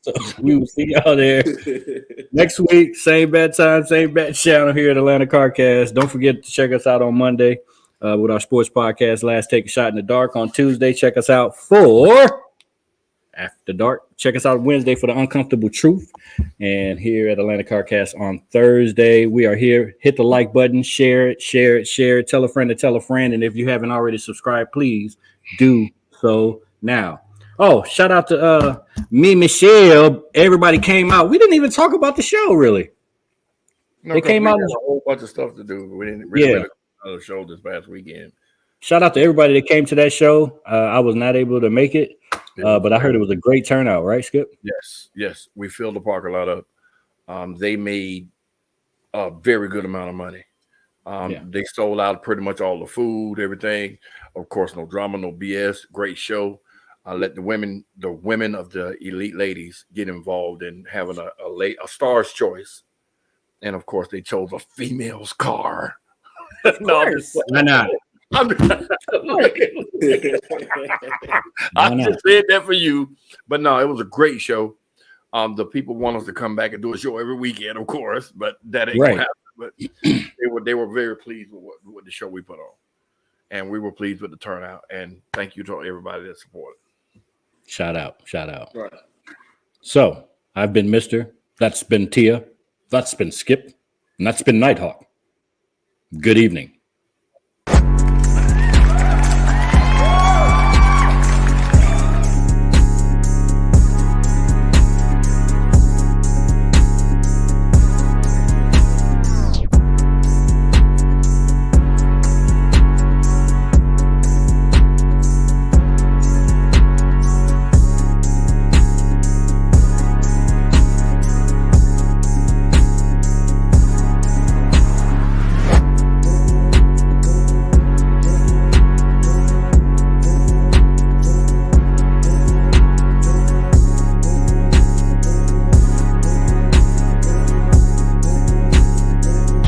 So we will see y'all there next week. Same bad time, same bad channel here at Atlanta CarCast. Don't forget to check us out on Monday with our sports podcast, Last Take a Shot in the Dark. On Tuesday, check us out for After Dark. Check us out Wednesday for The Uncomfortable Truth. And here at Atlanta CarCast on Thursday, we are here. Hit the like button, share it. Tell a friend to tell a friend. And if you haven't already subscribed, please do so now. Oh, shout out to me, Michelle. Everybody came out. We didn't even talk about the show, really. No, they came out. Had a whole bunch of stuff to do. We didn't really the show this past weekend. Shout out to everybody that came to that show. I was not able to make it, but I heard it was a great turnout, right, Skip? Yes. We filled the parking lot up. They made a very good amount of money. They sold out pretty much all the food, everything. Of course, no drama, no BS. Great show. Let the women of the elite ladies get involved in having a star's choice, and of course, they chose a female's car. Why not? I just said that for you, but no, it was a great show. The people want us to come back and do a show every weekend, of course, but that ain't gonna happen. But they were very pleased with the show we put on, and we were pleased with the turnout. And thank you to everybody that supported. Shout out. Right. So I've been Mr. That's been Tia. That's been Skip. And that's been Nighthawk. Good evening.